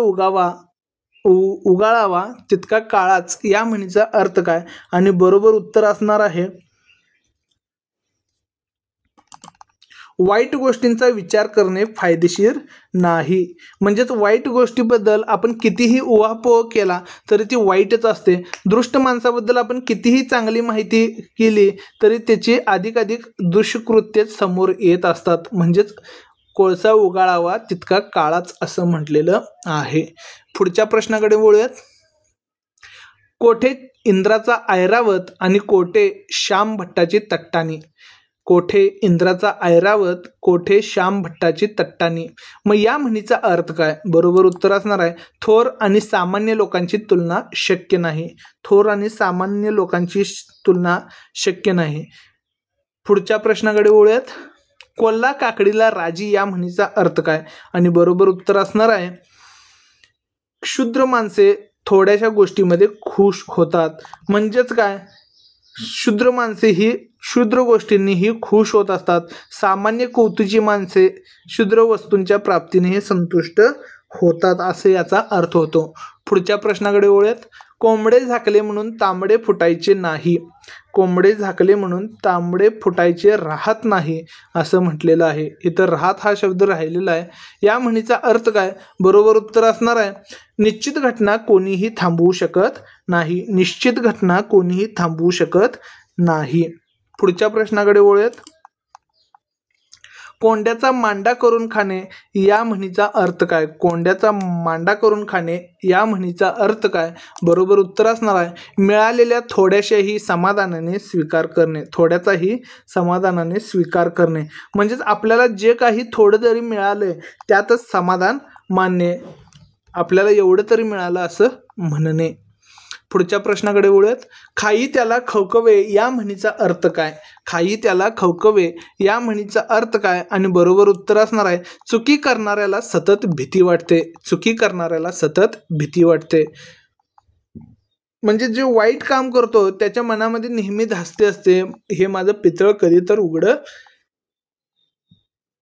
उगाळावा तितका काळाच या म्हणीचा अर्थ काय? आणि बरोबर उत्तर असणार आहे वाईट गोष्टींचा विचार करणे फायदेशीर नाही. म्हणजेच वाईट गोष्टीबद्दल आपण कितीही उहापोह केला तरी ती वाईटच असते. दृष्ट माणसाबद्दल आपण कितीही चांगली माहिती केली तरी त्याची अधिकाधिक दुष्कृत्यच समोर येत असतात. म्हणजेच कोळसा उगाळावा तितका काळाच असं म्हटलेलं आहे. पुढच्या प्रश्नाकडे वळूयात. कोठे इंद्राचा ऐरावत आणि कोठे श्याम भट्टाची तट्टाणी. कोठे इंद्राचा ऐरावत, कोठे श्याम भट्टाची तट्टाणी. मग या म्हणीचा अर्थ काय? बरोबर उत्तर असणार आहे थोर आणि सामान्य लोकांची तुलना शक्य नाही. थोर आणि सामान्य लोकांची तुलना शक्य नाही. पुढच्या प्रश्नाकडे वळूयात. कोल्हा काकडीला राजी या म्हणीचा अर्थ काय? आणि बरोबर उत्तर असणार आहे क्षुद्र माणसे थोड्याशा गोष्टीमध्ये खुश होतात. म्हणजेच काय? क्षुद्र माणसे ही क्षुद्र गोष्टींनीही खुश होत असतात. सामान्य कौतुची माणसे क्षुद्र वस्तूंच्या प्राप्तीनेही संतुष्ट होतात असे याचा अर्थ होतो. पुढच्या प्रश्नाकडे वळूयात. कोंबडे झाकले म्हणून तांबडे फुटायचे नाही. कोंबडे झाकले म्हणून तांबडे फुटायचे राहत नाही असं म्हटलेलं आहे. इथं राहत हा शब्द राहिलेला आहे. या म्हणीचा अर्थ काय? बरोबर उत्तर असणार आहे निश्चित घटना कोणीही थांबवू शकत नाही. निश्चित घटना कोणीही थांबवू शकत नाही. पुढच्या प्रश्नाकडे वळूयात. कोंड्याचा मांडा करून खाणे या म्हणीचा अर्थ काय? कोंड्याचा मांडा करून खाणे या म्हणीचा अर्थ काय? बरोबर उत्तर असणार आहे मिळालेल्या थोड्याशाही समाधानाने स्वीकार करणे. थोड्याचाही समाधानाने स्वीकार करणे म्हणजेच आपल्याला जे काही थोडं जरी मिळालं त्यातच समाधान मानणे. आपल्याला एवढं तरी मिळालं असं म्हणणे. पुढच्या प्रश्नाकडे वळूयात. खाई त्याला खवकवे या म्हणीचा अर्थ काय? खाई त्याला खवकवे या म्हणीचा अर्थ काय? आणि बरोबर उत्तर असणार आहे चुकी करणाऱ्याला सतत भीती वाटते. चुकी करणाऱ्याला सतत भीती वाटते. म्हणजे जे वाईट काम करतो त्याच्या मनामध्ये नेहमी धास्ती असते, हे माझं पितळ कधी तर उघडं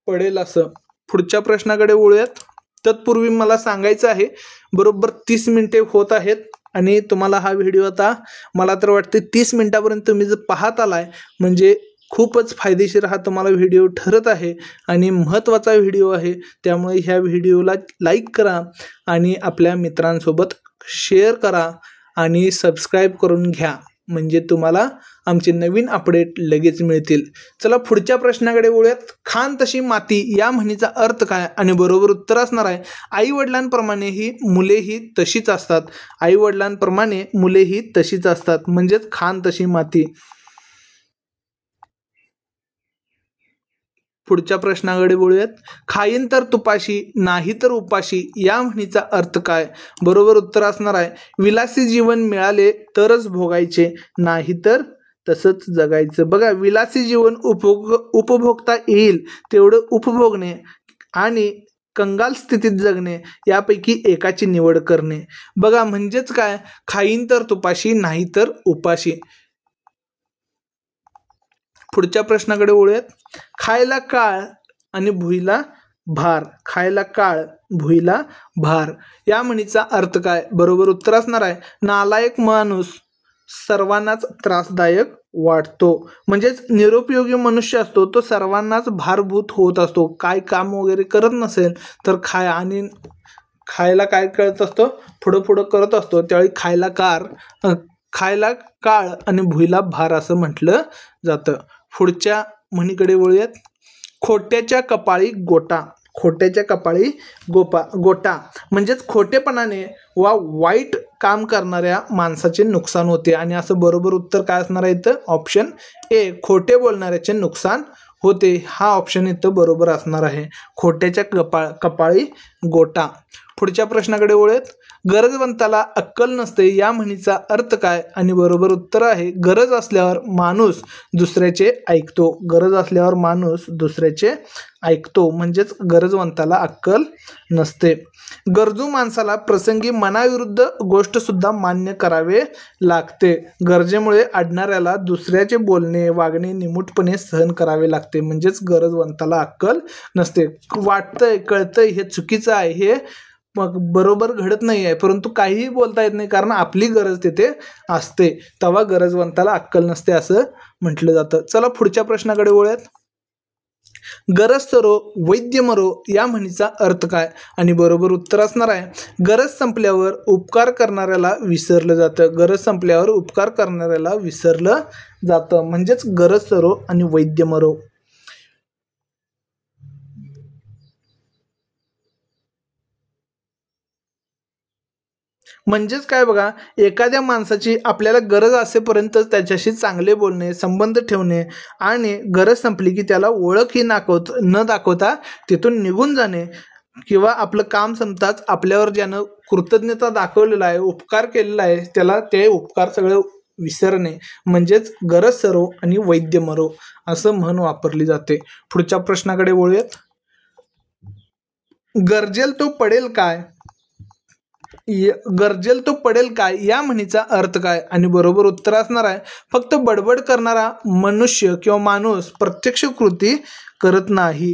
पडेल असं. पुढच्या प्रश्नाकडे वळूयात. तत्पूर्वी मला सांगायचं आहे, बरोबर 30 मिनिटे होत आहेत आणि तुम्हाला हा व्हिडिओ आता मला तर वाटते 30 मिनिटापर्यंत तुम्ही जर पाहत आलाय म्हणजे खूपच फायदेशीर हा तुम्हाला व्हिडिओ ठरत आहे आणि महत्त्वाचा व्हिडिओ आहे. त्यामुळे ह्या व्हिडिओला लाईक करा आणि आपल्या मित्रांसोबत शेअर करा आणि सबस्क्राईब करून घ्या, म्हणजे तुम्हाला आमचे नवीन अपडेट लगेच मिळतील. चला पुढच्या प्रश्नाकडे वळूयात. खाण तशी माती या म्हणीचा अर्थ काय? आणि बरोबर उत्तर असणार आहे, आई वडिलांप्रमाणे ही मुलेही तशीच असतात. आई वडिलांप्रमाणे मुलेही तशीच असतात म्हणजेच खाण तशी माती. पुढच्या प्रश्नाकडे बोलूयात. खाईन तर तुपाशी नाही तर उपाशी या म्हणीचा अर्थ काय? बरोबर उत्तर असणार आहे, विलासी जीवन मिळाले तरच भोगायचे, नाही तर तसंच जगायचं. बघा, विलासी जीवन उपभोगता येईल तेवढं उपभोगणे आणि कंगाल स्थितीत जगणे यापैकी एकाची निवड करणे. बघा म्हणजेच काय, खाईन तर तुपाशी नाही तर उपाशी. पुढच्या प्रश्नाकडे वळूयात. खायला काळ आणि भुईला भार. खायला काळ भुईला भार या म्हणीचा अर्थ काय? बरोबर उत्तर असणार आहे, नालायक माणूस सर्वांनाच त्रासदायक वाटतो. म्हणजेच निरुपयोगी मनुष्य असतो तो सर्वांनाच भारभूत होत असतो. काय काम वगैरे करत नसेल तर खायला काय करत असतो, पुढं पुढं करत असतो, त्यावेळी खायला काळ आणि भुईला भार असं म्हटलं जातं. पुढच्या म्हणीकडे वळूयात. खोट्याच्या कपाळी गोटा. खोट्याच्या कपाळी गोटा म्हणजेच खोटेपणाने वा वाईट काम करणाऱ्या माणसाचे नुकसान होते. आणि असं बरोबर उत्तर काय असणार आहे इथं? ऑप्शन ए, खोटे बोलणाऱ्याचे नुकसान होते. हा ऑप्शन इथं बरोबर असणार आहे, खोट्याच्या कपाळी गोटा. पुढच्या प्रश्नाकडे वळूयात. गरजवंताला अक्कल नसते या म्हणीचा अर्थ काय? आणि बरोबर उत्तर आहे, गरज असल्यावर माणूस दुसऱ्याचे ऐकतो. गरज असल्यावर माणूस दुसऱ्याचे ऐकतो म्हणजेच गरजवंताला अक्कल नसते. गरजू माणसाला प्रसंगी मनाविरुद्ध गोष्ट सुद्धा मान्य करावे लागते. गरजेमुळे अडणाऱ्याला दुसऱ्याचे बोलणे वागणे निमूटपणे सहन करावे लागते म्हणजेच गरजवंताला अक्कल नसते. वाटतंय कळतंय हे चुकीचं आहे, हे मग बरोबर घडत नाही आहे, परंतु काहीही बोलता येत नाही कारण आपली गरज तिथे असते, तेव्हा गरजवंताला अक्कल नसते असं म्हटलं जातं. चला पुढच्या प्रश्नाकडे वळूयात. गरज सरो वैद्य मरो या म्हणीचा अर्थ काय? आणि बरोबर उत्तर असणार आहे, गरज संपल्यावर उपकार करणाऱ्याला विसरलं जातं. गरज संपल्यावर उपकार करणाऱ्याला विसरलं जातं म्हणजेच गरज सरो आणि वैद्य मरो. म्हणजेच काय बघा, एखाद्या माणसाची आपल्याला गरज असेपर्यंत त्याच्याशी चांगले बोलणे, संबंध ठेवणे आणि गरज संपली की त्याला ओळखही न दाखवता तिथून निघून जाणे किंवा आपलं काम संपताच आपल्यावर ज्यानं कृतज्ञता दाखवलेला आहे, उपकार केलेला आहे, त्याला ते उपकार सगळं विसरणे म्हणजेच गरज सरो आणि वैद्य मरो असं म्हण वापरली जाते. पुढच्या प्रश्नाकडे वळूयात. गरजेल तो पडेल काय? गरजेल तो पडेल काय या म्हणीचा अर्थ काय? आणि बरोबर उत्तर असणार आहे, फक्त बडबड करणारा मनुष्य किंवा माणूस प्रत्यक्ष कृती करत नाही.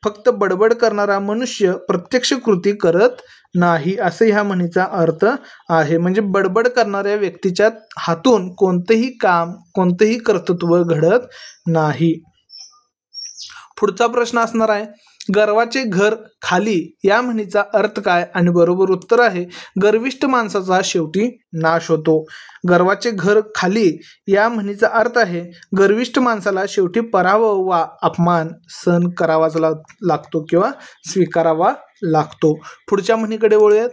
फक्त बडबड करणारा मनुष्य प्रत्यक्ष कृती करत नाही असं ह्या म्हणीचा अर्थ आहे. म्हणजे बडबड करणाऱ्या व्यक्तीच्या हातून कोणतेही काम, कोणतेही कर्तृत्व घडत नाही. पुढचा प्रश्न असणार आहे, गर्वाचे घर खाली या म्हणीचा अर्थ काय? आणि बरोबर उत्तर आहे, गर्विष्ठ माणसाचा शेवटी नाश होतो. गर्वाचे घर खाली या म्हणीचा अर्थ आहे, गर्विष्ठ माणसाला शेवटी पराभव वा अपमान सहन करावाच लागतो किंवा स्वीकारावा लागतो. पुढच्या म्हणीकडे वळूयात.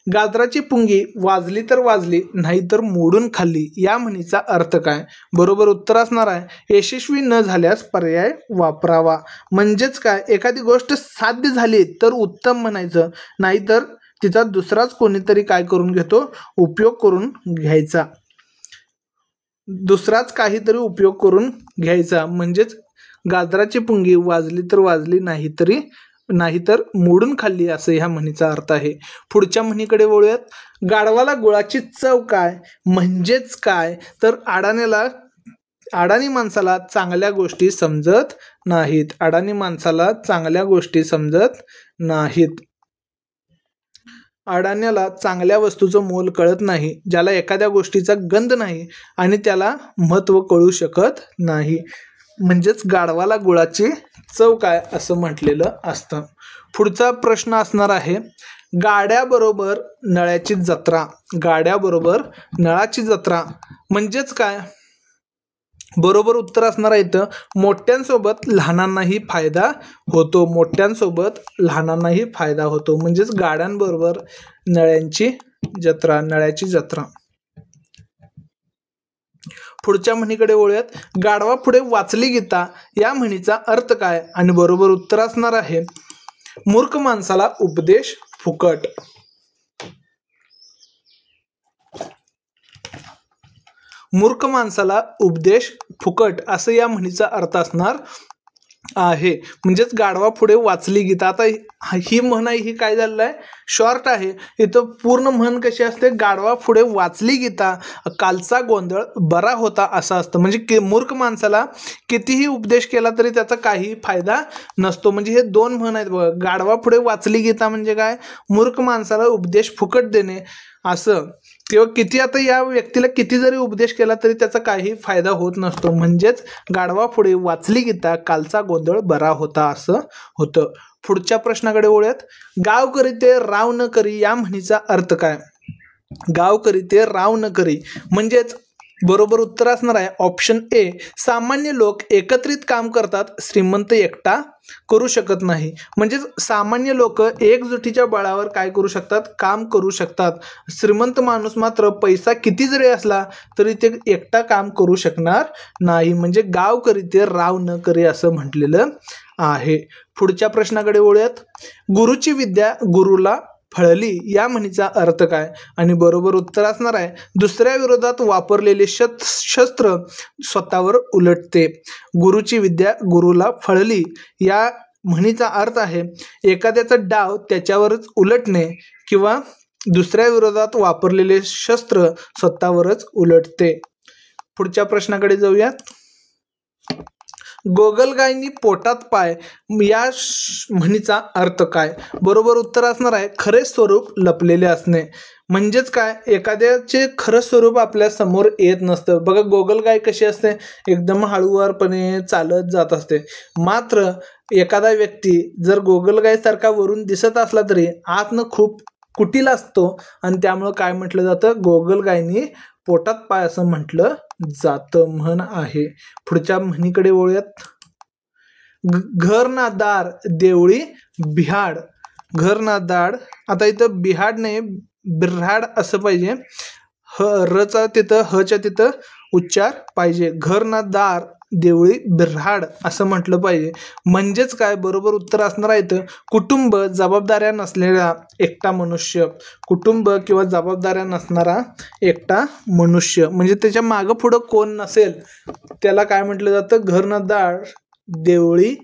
गाजराची पुंगी वाजली तर वाजली नाही तर मोडून खाल्ली या म्हणीचा अर्थ काय? बरोबर उत्तर असणार आहे, यशस्वी न झाल्यास पर्याय वापरावा. म्हणजेच काय, एखादी गोष्ट साध्य झाली तर उत्तम म्हणायचं, नाहीतर तिचा दुसराच कोणीतरी काय करून घेतो, उपयोग करून घ्यायचा. दुसराच काहीतरी उपयोग करून घ्यायचा म्हणजेच गाजराची पुंगी वाजली तर वाजली नाही तरी नाहीतर मोडून खाल्ली असं ह्या म्हणीचा अर्थ आहे. पुढच्या म्हणीकडे वळूयात. गाढवाला गुळाची चव काय म्हणजेच काय, तर अडाणी माणसाला चांगल्या गोष्टी समजत नाहीत. अडाणी माणसाला चांगल्या गोष्टी समजत नाहीत. अडाण्याला चांगल्या वस्तूचं मोल कळत नाही, ज्याला एखाद्या गोष्टीचा गंध नाही आणि त्याला महत्त्व कळू शकत नाही. म्हणजेच गाढवाला गुळाची चव काय असं म्हटलेलं असतं. पुढचा प्रश्न असणार आहे, गाड्याबरोबर नळ्याची जत्रा. गाड्याबरोबर नळाची जत्रा म्हणजेच काय? बरोबर उत्तर असणार आहे इथं, मोठ्यांसोबत लहानांनाही फायदा होतो. मोठ्यांसोबत लहानांनाही फायदा होतो. म्हणजेच गाड्यांबरोबर नळ्यांची जत्रा, नळ्याची जत्रा. पुढच्या म्हणीकडे वळूयात. गाढवा पुढे वाचली गीता या म्हणीचा अर्थ काय, आणि बरोबर उत्तर असणार आहे, मूर्ख माणसाला उपदेश फुकट. मूर्ख माणसाला उपदेश फुकट असं या म्हणीचा अर्थ असणार आहे. म्हणजेच गाढवा पुढे वाचली गीता. आता ही म्हण आहे, ही काय झालेलं आहे, शॉर्ट आहे. इथं पूर्ण म्हण कशी असते, गाढवा पुढे वाचली गीता कालचा गोंधळ बरा होता असं असतं. म्हणजे मूर्ख माणसाला कितीही उपदेश केला तरी त्याचा काही फायदा नसतो. म्हणजे हे दोन म्हण आहेत बघा. गाढवा पुढे वाचली गीता म्हणजे काय, मूर्ख माणसाला उपदेश फुकट देणे असं. किंवा किती आता या व्यक्तीला किती जरी उपदेश केला तरी त्याचा काही फायदा होत नसतो. म्हणजेच गाढवा पुढे वाचली गीता कालचा गोंधळ बरा होता असं होतं. पुढच्या प्रश्नाकडे वळूयात. गाव करी ते राव न करी या म्हणीचा अर्थ काय? गाव करी ते राव न करी म्हणजेच बरोबर उत्तर असणार आहे ऑप्शन ए, सामान्य लोक एकत्रित काम करतात, श्रीमंत एकटा करू शकत नाही. म्हणजेच सामान्य लोक एकजुटीच्या बळावर काय करू शकतात, काम करू शकतात. श्रीमंत माणूस मात्र पैसा किती जरी असला तरी ते एकटा काम करू शकणार नाही. म्हणजे गाव करी ते राव न करी असं म्हटलेलं आहे. पुढच्या प्रश्नाकडे वळूयात. गुरुची विद्या गुरुला फळली या म्हणीचा अर्थ काय, आणि बरोबर उत्तर असणार आहे, दुसऱ्या विरोधात वापरलेले शस्त्र स्वतःवर उलटते. गुरुची विद्या गुरुला फळली या म्हणीचा अर्थ आहे, एखाद्याचा डाव त्याच्यावरच उलटणे किंवा दुसऱ्या विरोधात वापरलेले शस्त्र स्वतःवरच उलटते. पुढच्या प्रश्नाकडे जाऊयात. गोगलगायनी पोटात पाय या म्हणीचा अर्थ काय? बरोबर उत्तर असणार आहे, खरे स्वरूप लपलेले असणे. म्हणजेच काय, एखाद्याचे खरं स्वरूप आपल्या समोर येत नसतं. बघा गोगलगाय कशी असते, एकदम हळूवारपणे चालत जात असते. मात्र एखादा व्यक्ती जर गोगलगायसारखा वरून दिसत असला तरी आतनं खूप कुटील असतो आणि त्यामुळं काय म्हटलं जातं, गोगलगायनी पोटात पाय असं म्हटलं जातं म्हण आहे. पुढच्या म्हणीकडे वळूयात. घर ना दार देवळी बिहाड. घर ना दाड, आता इथं बिहाड नाही बिऱ्हाड असं पाहिजे. रचा तिथं हच्या तिथं उच्चार पाहिजे. घर ना दार देवळी बिऱ्हाड असं म्हटलं पाहिजे. म्हणजेच काय, बरोबर उत्तर असणार आहे इथं, कुटुंब जबाबदाऱ्या नसलेला एकटा मनुष्य. कुटुंब किंवा जबाबदाऱ्या नसणारा एकटा मनुष्य म्हणजे त्याच्या मागं पुढं कोण नसेल त्याला काय म्हटलं जातं, घर ना दार देवळी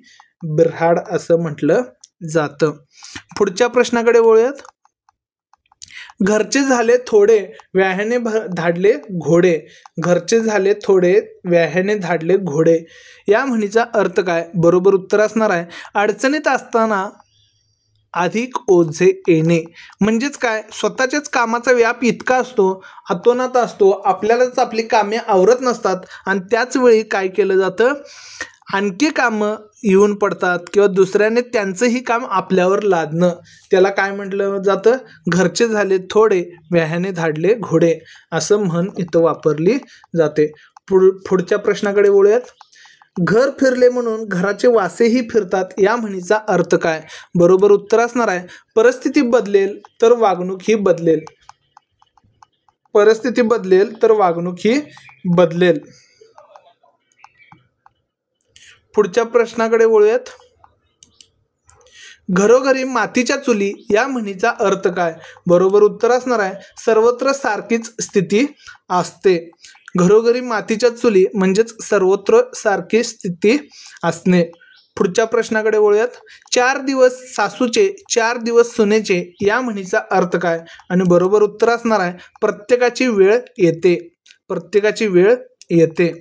बिऱ्हाड असं म्हटलं जातं. पुढच्या प्रश्नाकडे वळूयात. घरचे झाले थोडे व्याह्याने धाडले घोडे. घरचे झाले थोडे व्याह्याने धाडले घोडे या म्हणीचा अर्थ काय? बरोबर उत्तर असणार आहे, अडचणीत असताना अधिक ओझे येणे. म्हणजेच काय, स्वतःच्याच कामाचा व्याप इतका असतो, अतोनात असतो, आपल्यालाच आपली कामे आवरत नसतात आणि त्याच वेळी काय केलं जातं, आणखी कामं येऊन पडतात किंवा दुसऱ्याने त्यांचंही काम आपल्यावर लादणं, त्याला काय म्हटलं जातं, घरचे झाले थोडे व्याह्याने धाडले घोडे असं म्हण इथं वापरली जाते. पुढच्या प्रश्नाकडे वळूयात. घर फिरले म्हणून घराचे वासेही फिरतात या म्हणीचा अर्थ काय? बरोबर उत्तर असणार आहे, परिस्थिती बदलेल तर वागणूक ही बदलेल. परिस्थिती बदलेल तर वागणूक ही बदलेल. पुढच्या प्रश्नाकडे वळूयात. घरोघरी मातीच्या चुली या म्हणीचा अर्थ काय? बरोबर उत्तर असणार आहे, सर्वत्र सारखीच स्थिती असते. घरोघरी मातीच्या चुली म्हणजेच सर्वत्र सारखी स्थिती असणे. पुढच्या प्रश्नाकडे वळूयात. 4 दिवस सासूचे 4 दिवस सुनेचे या म्हणीचा अर्थ काय? आणि बरोबर उत्तर असणार आहे प्रत्येकाची वेळ येते. प्रत्येकाची वेळ येते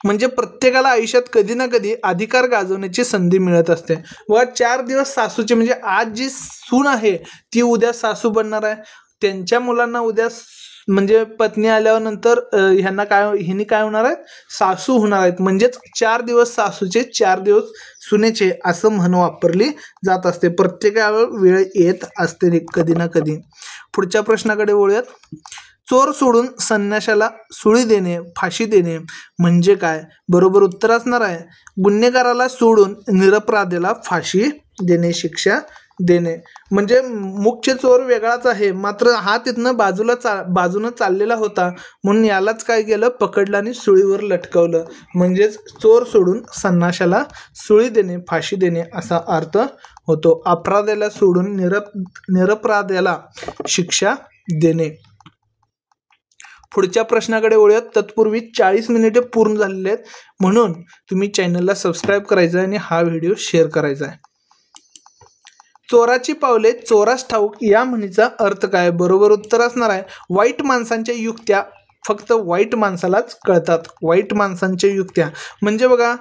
म्हणजे प्रत्येकाला आयुष्यात कधी ना कधी अधिकार गाजवण्याची संधी मिळत असते. व 4 दिवस सासूचे म्हणजे आज जी सून आहे ती उद्या सासू बनणार आहे. त्यांच्या मुलांना उद्या म्हणजे पत्नी आल्यावर नंतर हिनी काय होणार आहेत? सासू होणार आहेत. म्हणजेच 4 दिवस सासूचे 4 दिवस सुनेचे असं म्हण वापरली जात असते. प्रत्येकाला वेळ येत असते कधी ना कधी. पुढच्या प्रश्नाकडे वळूयात. चोर सोडून संन्याशाला सुळी देणे, फाशी देणे म्हणजे काय? बरोबर उत्तर असणार आहे गुन्हेगाराला सोडून निरपराधीला फाशी देणे, शिक्षा देणे. म्हणजे मुख्य चोर वेगळाच आहे, मात्र हा तिथनं बाजूनं चाललेला होता म्हणून यालाच काय केलं? पकडलं आणि सुळीवर लटकवलं. म्हणजेच चोर सोडून संन्याशाला सुळी देणे, फाशी देणे असा अर्थ होतो. अपराध्याला सोडून निरपराध्याला शिक्षा देणे. पुढच्या प्रश्नाकडे वळूयात. तत्पूर्वी 40 मिनिटे पूर्ण झालेले आहेत म्हणून तुम्ही चॅनलला सबस्क्राईब करायचं आणि हा व्हिडिओ शेअर करायचा आहे. चोराची पावले चोरास ठाऊक या म्हणीचा अर्थ काय? बरोबर उत्तर असणार आहे वाईट माणसांच्या युक्त्या फक्त वाईट माणसालाच कळतात. वाईट माणसांच्या युक्त्या म्हणजे बघा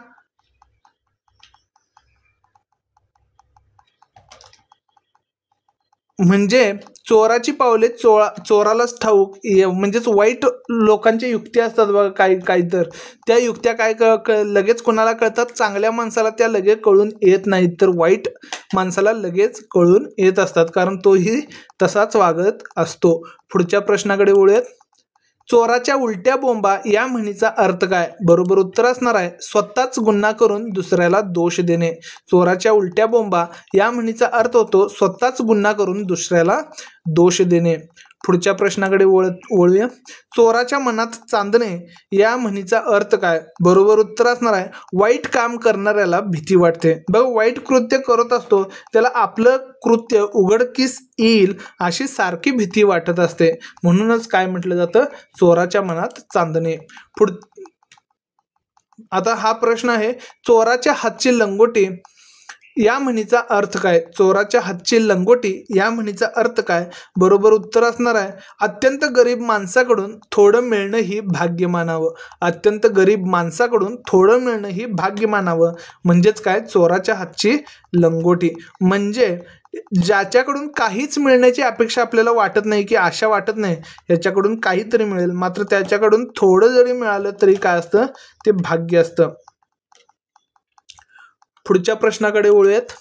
म्हणजे चोराची पावले चोरालाच ठाऊक म्हणजेच वाईट लोकांच्या युक्त्या असतात बघा काही तर त्या युक्त्या काय लगेच कोणाला कळतात? चांगल्या माणसाला त्या लगेच कळून येत नाहीत, तर वाईट माणसाला लगेच कळून येत असतात कारण तोही तसाच वागत असतो. पुढच्या प्रश्नाकडे वळूयात. चोराच्या उलट्या बोंबा या म्हणीचा अर्थ काय? बरोबर उत्तर असणार आहे स्वतःच गुन्हा करून दुसऱ्याला दोष देणे. चोराच्या उलट्या बोंबा या म्हणीचा अर्थ होतो स्वतःच गुन्हा करून दुसऱ्याला दोष देणे. पुढच्या प्रश्नाकडे वळूया. चोराच्या मनात चांदणे या म्हणीचा अर्थ काय? बरोबर उत्तर असणार आहे वाईट काम करणाऱ्याला भीती वाटते. बघ वाईट कृत्य करत असतो त्याला आपलं कृत्य उघडकीस येईल अशी सारखी भीती वाटत असते म्हणूनच काय म्हटलं जातं? चोराच्या मनात चांदणे. आता हा प्रश्न आहे चोराच्या हातची लंगोटी या म्हणीचा अर्थ काय? चोराच्या हातची लंगोटी या म्हणीचा अर्थ काय? बरोबर उत्तर असणार आहे अत्यंत गरीब माणसाकडून थोडं मिळणं ही भाग्य मानावं. अत्यंत गरीब माणसाकडून थोडं मिळणं ही भाग्य मानावं म्हणजेच काय? चोराच्या हातची लंगोटी म्हणजे ज्याच्याकडून काहीच मिळण्याची अपेक्षा आपल्याला वाटत नाही, की आशा वाटत नाही याच्याकडून काहीतरी मिळेल, मात्र त्याच्याकडून थोडं जरी मिळालं तरी काय असतं? ते भाग्य असतं. पुढच्या प्रश्नाकडे वळूयात.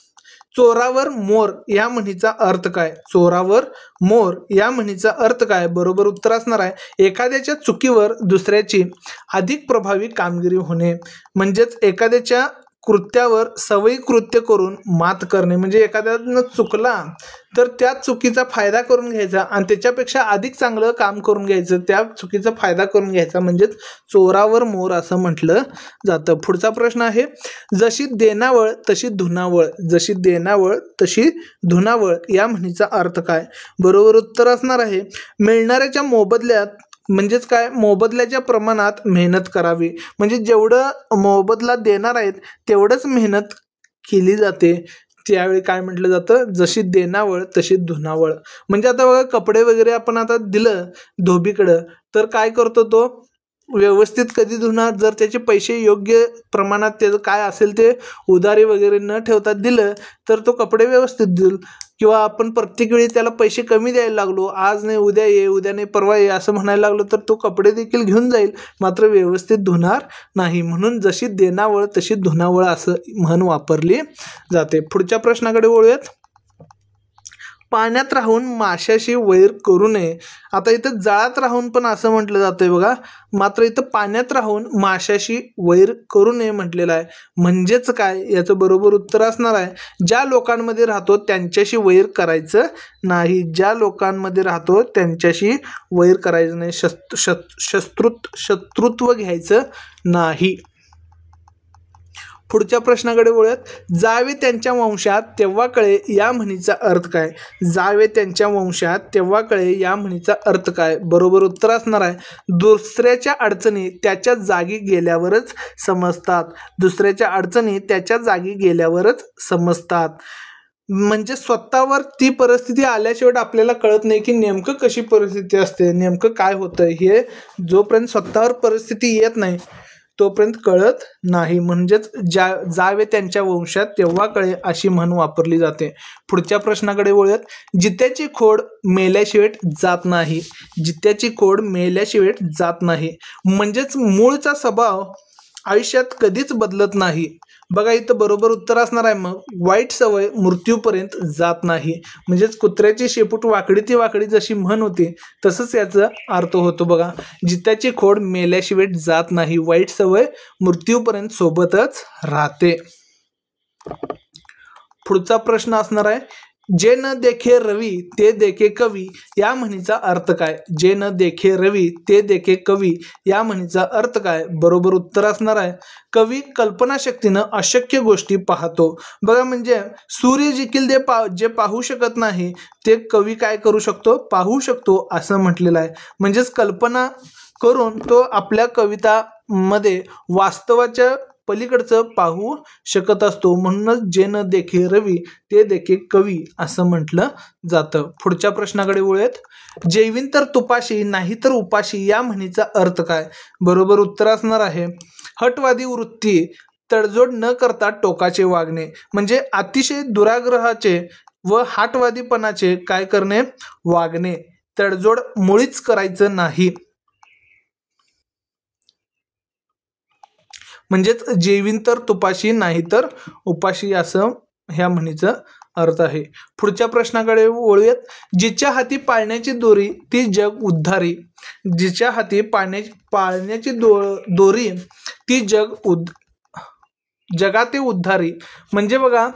चोरावर मोर या म्हणीचा अर्थ काय? चोरावर मोर या म्हणीचा अर्थ काय? बरोबर उत्तर असणार आहे एखाद्याच्या चुकीवर दुसऱ्याची अधिक प्रभावी कामगिरी होणे. म्हणजेच एखाद्याच्या कृत्यावर सवयी कृत्य करून मात करणे. म्हणजे एखाद्यानं चुकला तर त्या चुकीचा फायदा करून घ्यायचा आणि त्याच्यापेक्षा अधिक चांगलं काम करून घ्यायचं, त्या चुकीचा फायदा करून घ्यायचा म्हणजेच चोरावर मोर असं म्हटलं जातं. पुढचा प्रश्न आहे जशी देनावळ तशी धुनावळ. जशी देनावळ तशी धुनावळ या म्हणीचा अर्थ काय? बरोबर उत्तर असणार आहे मिळणाऱ्याच्या मोबदल्यात म्हणजेच काय? मोबदल्याच्या प्रमाणात मेहनत करावी. म्हणजे जेवढं मोबदला देणार आहेत तेवढंच मेहनत केली जाते. त्यावेळी काय म्हटलं जातं? जशी देनावळ तशी धुनावळ. म्हणजे आता बघा कपडे वगैरे आपण आता दिलं धोबीकडं तर काय करतो तो व्यवस्थित कधी धुणार? जर त्याचे पैसे योग्य प्रमाणात त्याचं काय असेल ते उधारी वगैरे न ठेवता दिलं तर तो कपडे व्यवस्थित देईल. किंवा आपण प्रत्येक वेळी त्याला पैसे कमी द्यायला लागलो, आज नाही उद्या ये, उद्या नाही परवा ये असं म्हणायला लागलो तर तो कपडे देखील घेऊन जाईल मात्र व्यवस्थित धुणार नाही. म्हणून जशी देनावळ तशी धुनावळ असं म्हण वापरली जाते. पुढच्या प्रश्नाकडे वळूयात. पाण्यात राहून माशाशी वैर करू नये. आता इथं जाळात राहून पण असं म्हटलं जातंय बघा, मात्र इथं पाण्यात राहून माशाशी वैर करू नये म्हटलेलं आहे. म्हणजेच काय? याचं बरोबर उत्तर असणार आहे ज्या लोकांमध्ये राहतो त्यांच्याशी वैर करायचं नाही. ज्या लोकांमध्ये राहतो त्यांच्याशी वैर करायचं नाही, शत्रुत्व घ्यायचं नाही. पुढच्या प्रश्नाकडे वळूयात. जावे त्यांच्या वंशात तेव्हा कळे या म्हणीचा अर्थ काय? जावे त्यांच्या वंशात तेव्हा कळे या म्हणीचा अर्थ काय? बरोबर उत्तर असणार आहे दुसऱ्याच्या अडचणी त्याच्या जागी गेल्यावरच समजतात. दुसऱ्याच्या अडचणी त्याच्या जागी गेल्यावरच समजतात. म्हणजे स्वतःवर ती परिस्थिती आल्याशिवाय आपल्याला कळत नाही की नेमकं कशी परिस्थिती असते, नेमकं काय होतं. हे जोपर्यंत स्वतःवर परिस्थिती येत नाही तोपर्यंत कळत नाही. म्हणजेच जावे त्यांच्या वंशात तेव्हा कळे अशी म्हण वापरली जाते. पुढच्या प्रश्नाकडे वळूयात. जित्याची खोड मेल्याशिवाय जात नाही. जित्याची खोड मेल्याशिवाय जात नाही म्हणजेच मूळचा स्वभाव आयुष्यात कधीच बदलत नाही. बघा इथं बरोबर उत्तर असणार आहे मग वाईट सवय मृत्यूपर्यंत जात नाही. म्हणजेच कुत्र्याची शेपूट वाकडी ती वाकडी जशी म्हण होती तसंच याचा अर्थ होतो. बघा जित्याची खोड मेल्याशिवाय जात नाही, वाईट सवय मृत्यूपर्यंत सोबतच राहते. पुढचा प्रश्न असणार आहे जे न देखे रवी ते देखे कवी या म्हणीचा अर्थ काय? जे न देखे रवी ते देखे कवी या म्हणीचा अर्थ काय? बरोबर उत्तर असणार आहे कवी कल्पनाशक्तीनं अशक्य गोष्टी पाहतो. बघा म्हणजे सूर्य देखील जे पाहू शकत नाही ते कवी काय करू शकतो? पाहू शकतो असं म्हटलेलं आहे. म्हणजेच कल्पना करून तो आपल्या कवितामध्ये वास्तवाच्या पलीकडचं पाहू शकत असतो. म्हणूनच जे न देखे रवी ते देखे कवी असं म्हटलं जातं. पुढच्या प्रश्नाकडे वळूयात. जेवीन तर तुपाशी नाही तर उपाशी या म्हणीचा अर्थ काय? बरोबर उत्तर असणार आहे हटवादी वृत्ती तडजोड न करता टोकाचे वागणे. म्हणजे अतिशय दुराग्रहाचे व हाटवादीपणाचे काय करणे? वागणे. तडजोड मुळीच करायचं नाही. म्हणजेच जेवीन तर तुपाशी नाही तर उपाशी असं ह्या म्हणीचं अर्थ आहे. पुढच्या प्रश्नाकडे वळूयात. जिच्या हाती पाळण्याची दोरी ती जग उद्धारी. जिच्या हाती पाळण्याची दोरी ती जगाते उद्धारी. म्हणजे बघा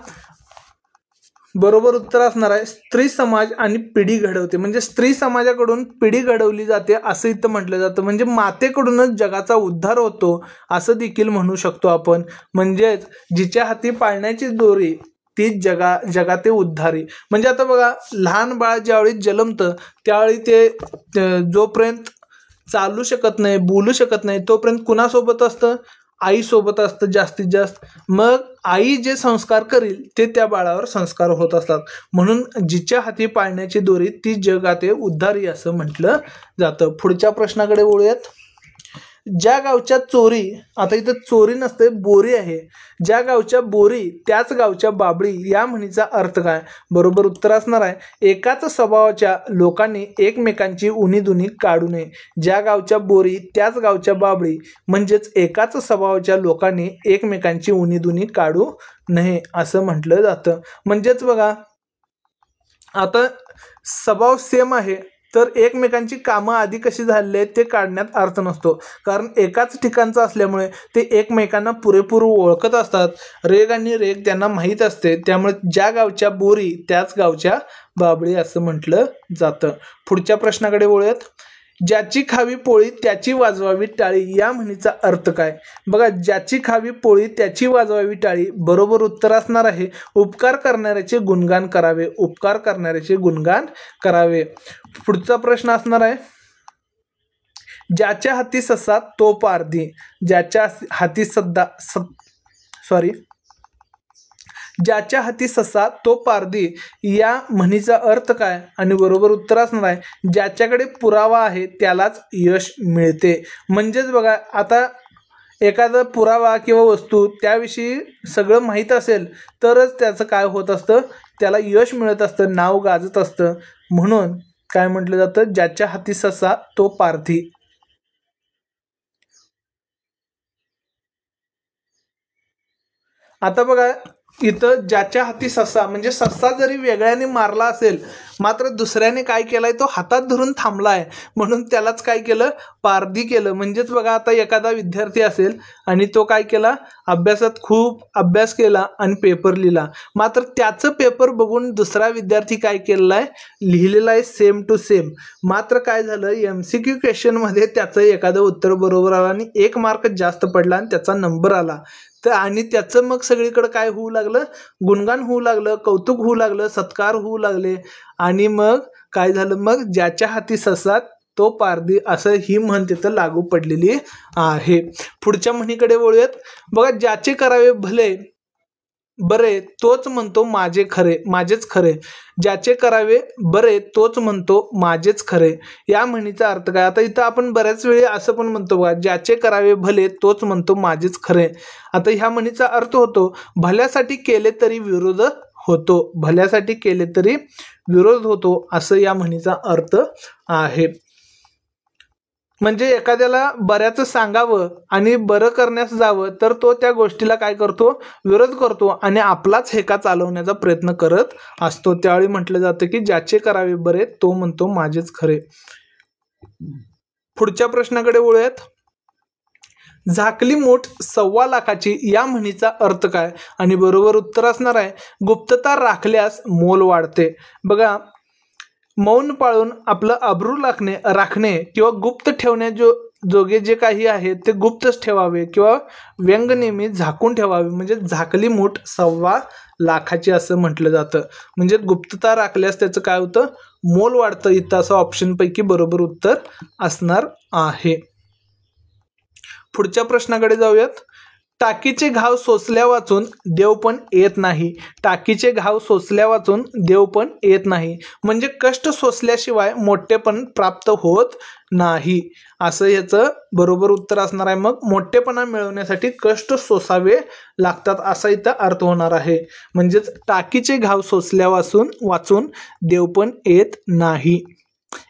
बरोबर उत्तर असणार आहे स्त्री समाज आणि पिढी घडवते. म्हणजे स्त्री समाजाकडून पिढी घडवली जाते असं इथं म्हटलं जातं. म्हणजे मातेकडूनच जगाचा उद्धार होतो असं देखील म्हणू शकतो आपण. म्हणजेच जिच्या हाती पाळण्याची दोरी ती जगाते उद्धारी. म्हणजे आता बघा लहान बाळ ज्यावेळी जन्मतं त्यावेळी ते जोपर्यंत चालू शकत नाही बोलू शकत नाही तोपर्यंत कुणासोबत असतं? आईसोबत असतं जास्तीत जास्त. मग आई जे संस्कार करील ते त्या बाळावर संस्कार होत असतात. म्हणून जिच्या हाती पाळण्याची दोरी ती जगाते उद्धारी असं म्हटलं जातं. पुढच्या प्रश्नाकडे वळूयात. ज्या गावच्या चोरी आता इथं चोरी नसते बोरी आहे. ज्या गावच्या बोरी त्याच गावच्या बाबळी या म्हणीचा अर्थ काय? बरोबर उत्तर असणार आहे एकाच स्वभावाच्या लोकांनी एकमेकांची उणीधुणी काढू नये. ज्या गावच्या बोरी त्याच गावच्या बाबळी म्हणजेच एकाच स्वभावाच्या लोकांनी एकमेकांची उणीधुणी काढू नये असं म्हटलं जातं. म्हणजेच बघा आता स्वभाव सेम आहे तर एकमेकांची कामं आधी कशी झालेली आहेत ते काढण्यात अर्थ नसतो. कारण एकाच ठिकाणचं असल्यामुळे ते एकमेकांना पुरेपूर ओळखत असतात. रेग आणि रेग त्यांना माहीत असते. त्यामुळे ज्या गावच्या बोरी त्याच गावच्या बाबळी असं म्हटलं जातं. पुढच्या प्रश्नाकडे वळूयात. ज्याची खावी पोळी त्याची वाजवावी टाळी या म्हणीचा अर्थ काय? बघा ज्याची खावी पोळी त्याची वाजवावी टाळी बरोबर उत्तर असणार आहे उपकार करणाऱ्याचे गुणगान करावे. उपकार करणाऱ्याचे गुणगान करावे. पुढचा प्रश्न असणार आहे ज्याच्या हाती ससा तो पारधी. ज्याच्या हाती ज्याच्या हाती ससा तो पारधी या म्हणीचा अर्थ काय? आणि बरोबर उत्तर असणार आहे ज्याच्याकडे पुरावा आहे त्यालाच यश मिळते. म्हणजेच बघा आता एखादा पुरावा किंवा वस्तू त्याविषयी सगळं माहीत असेल तरच त्याचं काय होत असतं? त्याला यश मिळत असतं, नाव गाजत असतं. म्हणून काय म्हटलं जातं? ज्याच्या हाती ससा तो पारधी. आता बघा इथं ज्याच्या हाती ससा म्हणजे ससा जरी वेगळ्याने मारला असेल मात्र दुसऱ्याने काय केलंय, तो हातात धरून थांबलाय म्हणून त्यालाच काय केलं, पारधी केलं. म्हणजेच बघा, आता एखादा विद्यार्थी असेल आणि तो काय केला, अभ्यासात खूप अभ्यास केला आणि पेपर लिहिला, मात्र त्याचं पेपर बघून दुसरा विद्यार्थी काय केलेला आहे, लिहिलेला आहे सेम टू सेम. मात्र काय झालं, MCQ क्वेश्चनमध्ये त्याचं एखादं उत्तर बरोबर आलं आणि 1 मार्क जास्त पडला आणि त्याचा नंबर आला. तर आणि त्याचं मग सगळीकडे काय होऊ लागलं, गुणगान होऊ लागलं, कौतुक होऊ लागलं, सत्कार होऊ लागले. आणि मग काय झालं, मग ज्याच्या हाती ससा तो पारधी, असं ही म्हण तिथं लागू पडलेली आहे. पुढच्या म्हणीकडे वळूयात. बघा, ज्याचे करावे भले बरे तोच म्हणतो माझेच खरे. ज्याचे करावे बरे तोच म्हणतो माझेच खरे. या म्हणीचा अर्थ काय? आता इथं आपण बऱ्याच वेळी असं पण म्हणतो बघा, ज्याचे करावे भले तोच म्हणतो माझेच खरे. आता ह्या म्हणीचा अर्थ होतो, भल्यासाठी केले तरी विरोध होतो, भल्यासाठी केले तरी विरोध होतो, असं या म्हणीचा अर्थ आहे. म्हणजे एखाद्याला बऱ्याच सांगावं आणि बरं करण्यास जावं तर तो त्या गोष्टीला काय करतो, विरोध करतो आणि आपलाच हेका चालवण्याचा प्रयत्न करत असतो. त्यावेळी म्हटलं जातं की ज्याचे करावे बरे तो म्हणतो माझेच खरे. पुढच्या प्रश्नाकडे वळूयात. झाकली मूठ 1.25 लाखाची या म्हणीचा अर्थ काय? आणि बरोबर उत्तर असणार आहे, गुप्तता राखल्यास मोल वाढते. बघा, मौन पाळून आपलं अब्रू राखणे किंवा गुप्त ठेवण्या जोगे जे काही आहे ते गुप्तच ठेवावे किंवा व्यंग नेहमी झाकून ठेवावे. म्हणजे झाकली मूठ 1.25 लाखाची असं म्हटलं जातं. म्हणजे गुप्तता राखल्यास त्याचं काय होतं, मोल वाढतं. इथं असं ऑप्शन पैकी बरोबर उत्तर असणार आहे. पुढच्या प्रश्नाकडे जाऊयात. टाकीचे घाव सोसल्या वाचून देव पण येत नाही. टाकीचे घाव सोसल्या वाचून देव पण येत नाही. म्हणजे कष्ट सोसल्याशिवाय मोठेपण प्राप्त होत नाही, असं याचं बरोबर उत्तर असणार आहे. मग मोठेपणा मिळवण्यासाठी कष्ट सोसावे लागतात, असा इथं अर्थ होणार आहे. म्हणजेच टाकीचे घाव सोसल्या वाचून देव पण येत नाही.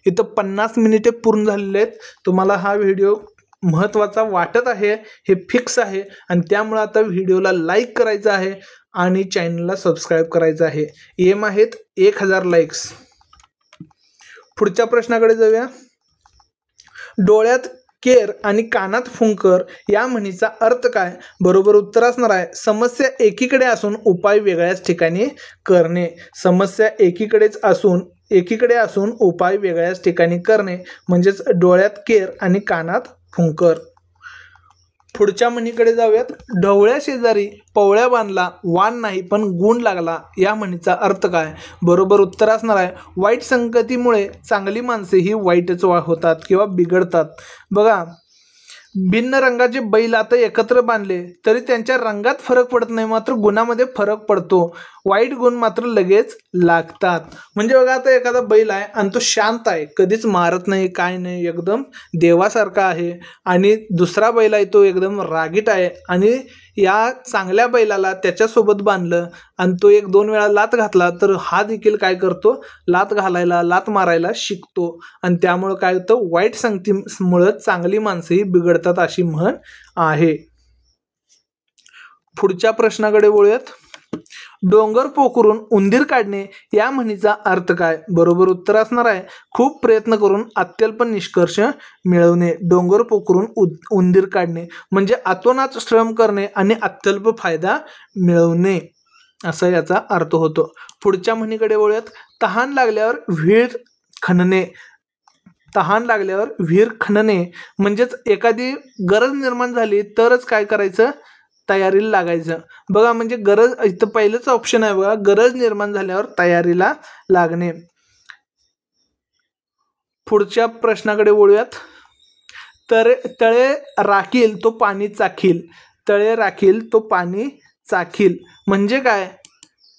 इथं 50 मिनिटे पूर्ण झालेले आहेत. तुम्हाला हा व्हिडिओ महत्त्वाचा वाटत आहे हे फिक्स आहे आणि त्यामुळे आता व्हिडिओला लाईक करायचं आहे आणि चॅनलला सबस्क्राईब करायचं आहे. एम आहेत 1000 लाईक्स. पुढच्या प्रश्नाकडे जाऊया. डोळ्यात केर आणि कानात फुंकर या म्हणीचा अर्थ काय? बरोबर उत्तर असणार आहे, समस्या एकीकडे असून उपाय वेगळ्याच ठिकाणी करणे. समस्या एकीकडे असून उपाय वेगळ्याच ठिकाणी करणे म्हणजेच डोळ्यात केर आणि कानात फुंकर. पुढच्या म्हणीकडे जाऊयात. ढवळ्या शेजारी पवळ्या बांधला वान नाही पण गुण लागला या म्हणीचा अर्थ काय? बरोबर उत्तर असणार आहे, वाईट संगतीमुळे चांगली माणसे ही वाईटच होतात किंवा बिघडतात. बघा, भिन्न रंगाचे बैल आता एकत्र बांधले तरी त्यांच्या रंगात फरक पडत नाही, मात्र गुणामध्ये फरक पडतो. वाईट गुण मात्र लगेच लागतात. म्हणजे बघा, आता एखादा बैल आहे आणि तो शांत आहे, कधीच मारत नाही, काय नाही, एकदम देवासारखा आहे. आणि दुसरा बैल आहे तो एकदम रागीट आहे आणि या चांगल्या बैलाला त्याच्यासोबत बांधलं आणि तो 1-2 वेळा लात घातला तर हा देखील काय करतो, लात मारायला शिकतो. आणि त्यामुळं काय होतं, वाईट संगतीमुळं चांगली माणसंही बिघडतात अशी म्हण आहे. पुढच्या प्रश्नाकडे वळूयात. डोंगर पोखरून उंदीर काढणे या म्हणीचा अर्थ काय? बरोबर उत्तर असणार आहे, खूप प्रयत्न करून अत्यल्प निष्कर्ष मिळवणे. डोंगर पोखरून उंदीर काढणे म्हणजे अतोनात श्रम करणे आणि अत्यल्प फायदा मिळवणे, असा याचा अर्थ होतो. पुढच्या म्हणीकडे वळूयात. तहान लागल्यावर विहीर खणणे म्हणजेच एखादी गरज निर्माण झाली तरच काय करायचं, तयारीला लागायचं. बघा, म्हणजे गरज, इथं पहिलंच ऑप्शन आहे बघा, गरज निर्माण झाल्यावर तयारीला लागणे. पुढच्या प्रश्नाकडे वळूयात. तळे राखील तो पाणी चाखील. तळे राखील तो पाणी चाखील म्हणजे काय?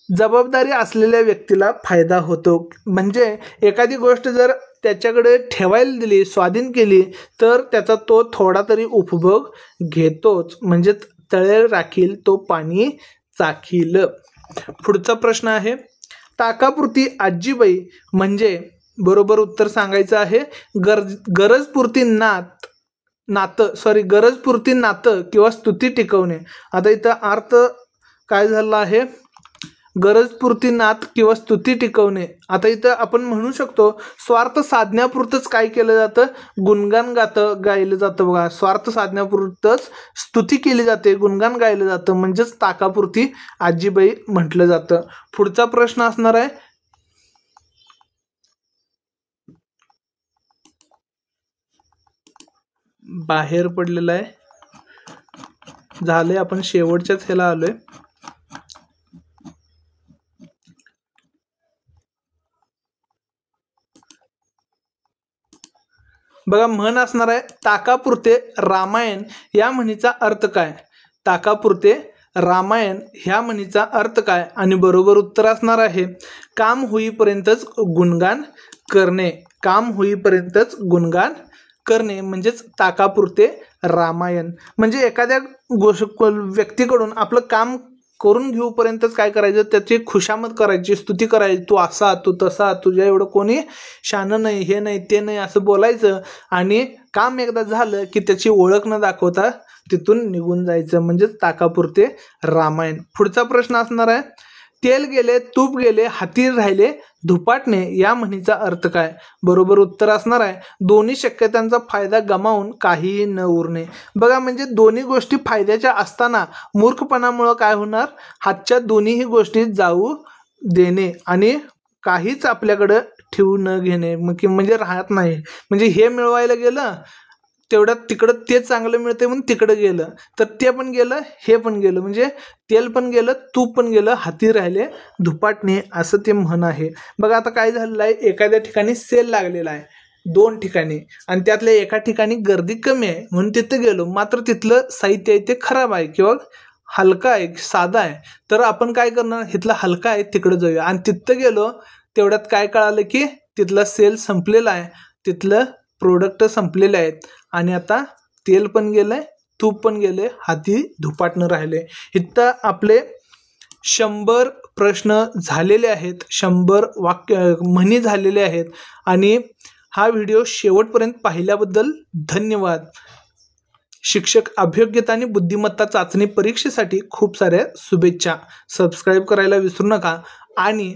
जबाबदारी असलेल्या व्यक्तीला फायदा होतो. म्हणजे एखादी गोष्ट जर त्याच्याकडे ठेवायला दिली, स्वाधीन केली तर त्याचा तो थोडा तरी उपभोग घेतोच. म्हणजे तळे राखील तो पाणी चाखील. पुढचा प्रश्न आहे, ताकापुरती आजीबाई म्हणजे बरोबर उत्तर सांगायचं आहे, गरजपुरती नातं किंवा स्तुती टिकवणे. आता इथं अर्थ काय झाला आहे, गरजपुरती नात किंवा स्तुती टिकवणे. आता इथं आपण म्हणू शकतो स्वार्थ साधण्यापुरतंच काय केलं जातं, गुणगान गायलं जातं बघा. स्वार्थ साधण्यापुरतंच स्तुती केली जाते, गुणगान गायलं जातं, म्हणजेच ताकापुरती आजीबाई म्हटलं जातं. पुढचा प्रश्न असणार आहे, बाहेर पडलेला आहे, झालंय, आपण शेवटच्याच ह्याला आलोय. बघा, म्हण असणार आहे ताकापुरते रामायण या म्हणीचा अर्थ काय. ताकापुरते रामायण ह्या म्हणीचा अर्थ काय. आणि बरोबर उत्तर असणार आहे काम होईपर्यंतच गुणगान करणे. काम होईपर्यंतच गुणगान करणे म्हणजेच ताकापुरते रामायण. म्हणजे एखाद्या व्यक्तीकडून आपलं काम करून घेऊपर्यंतच काय करायचं, त्याची खुशामत करायची, स्तुती करायची, तू असा, तू तसा, तुझ्या एवढं कोणी शान नाही, हे नाही, ते नाही असं बोलायचं. आणि काम एकदा झालं की त्याची ओळख न दाखवता तिथून निघून जायचं, म्हणजेच ताकापुरते रामायण. पुढचा प्रश्न असणार आहे, तेल गेले तूप गेले हाती राहिले धुपाटणे या म्हणीचा अर्थ काय. बरोबर उत्तर असणार आहे दोन्ही शक्यतांचा फायदा गमावून काहीही न उरणे. बघा, म्हणजे दोन्ही गोष्टी फायद्याच्या असताना मूर्खपणामुळं काय होणार, हातच्या दोन्हीही गोष्टी जाऊ देणे आणि काहीच आपल्याकडं ठेवू न घेणे, म्हणजे राहत नाही. म्हणजे हे मिळवायला गेलं तेवढ्यात तिकडं ते चांगलं मिळते म्हणून तिकडं गेलं तर ते पण गेलं, हे पण गेलं, म्हणजे तेल पण गेलं, तूप पण गेलं, हाती राहिले धुपाटणे असं ते म्हण आहे. बघा, आता काय झालेलं आहे, एखाद्या ठिकाणी सेल लागलेला आहे 2 ठिकाणी आणि त्यातल्या एका ठिकाणी गर्दी कमी आहे म्हणून तिथं गेलो, मात्र तिथलं साहित्य आहे ते खराब आहे किंवा हलका आहे, साधा आहे. तर आपण काय करणार, इथलं हलका आहे तिकडं जाऊया. आणि तिथं गेलो तेवढ्यात काय कळालं की तिथला सेल संपलेला आहे, तिथलं प्रोडक्ट संपलेले आहेत आणि आता तेल पण गेलंय, तूप पण गेले, हाती धुपाटणं राहिले. इथं आपले 100 प्रश्न झालेले आहेत, 100 म्हणी झालेले आहेत. आणि हा व्हिडिओ शेवटपर्यंत पाहिल्याबद्दल धन्यवाद. शिक्षक अभियोग्यता आणि बुद्धिमत्ता चाचणी परीक्षेसाठी खूप साऱ्या शुभेच्छा. सबस्क्राईब करायला विसरू नका. आणि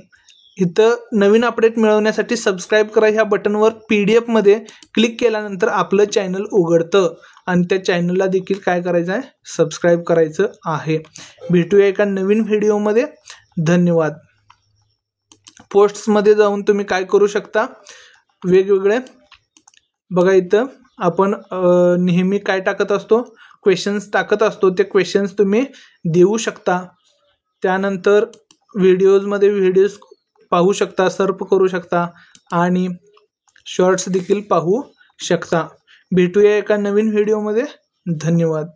इथं नवीन अपडेट मिळवण्यासाठी सबस्क्राईब करा ह्या बटनवर PDF मध्ये क्लिक केल्यानंतर आपलं चॅनल उघडतं आणि त्या चॅनलला देखील काय करायचं आहे, सबस्क्राईब करायचं आहे. भेटूया एका नवीन व्हिडिओमध्ये. धन्यवाद. पोस्ट्समध्ये जाऊन तुम्ही काय करू शकता, वेगवेगळे बघा, इथं आपण नेहमी काय टाकत असतो, क्वेश्चन्स टाकत असतो, ते क्वेश्चन्स तुम्ही देऊ शकता. त्यानंतर व्हिडिओज पाहू शकता, सर्च करू शकता आणि शॉर्ट्स देखील पाहू शकता. भेटूया एका नवीन व्हिडिओमध्ये. धन्यवाद.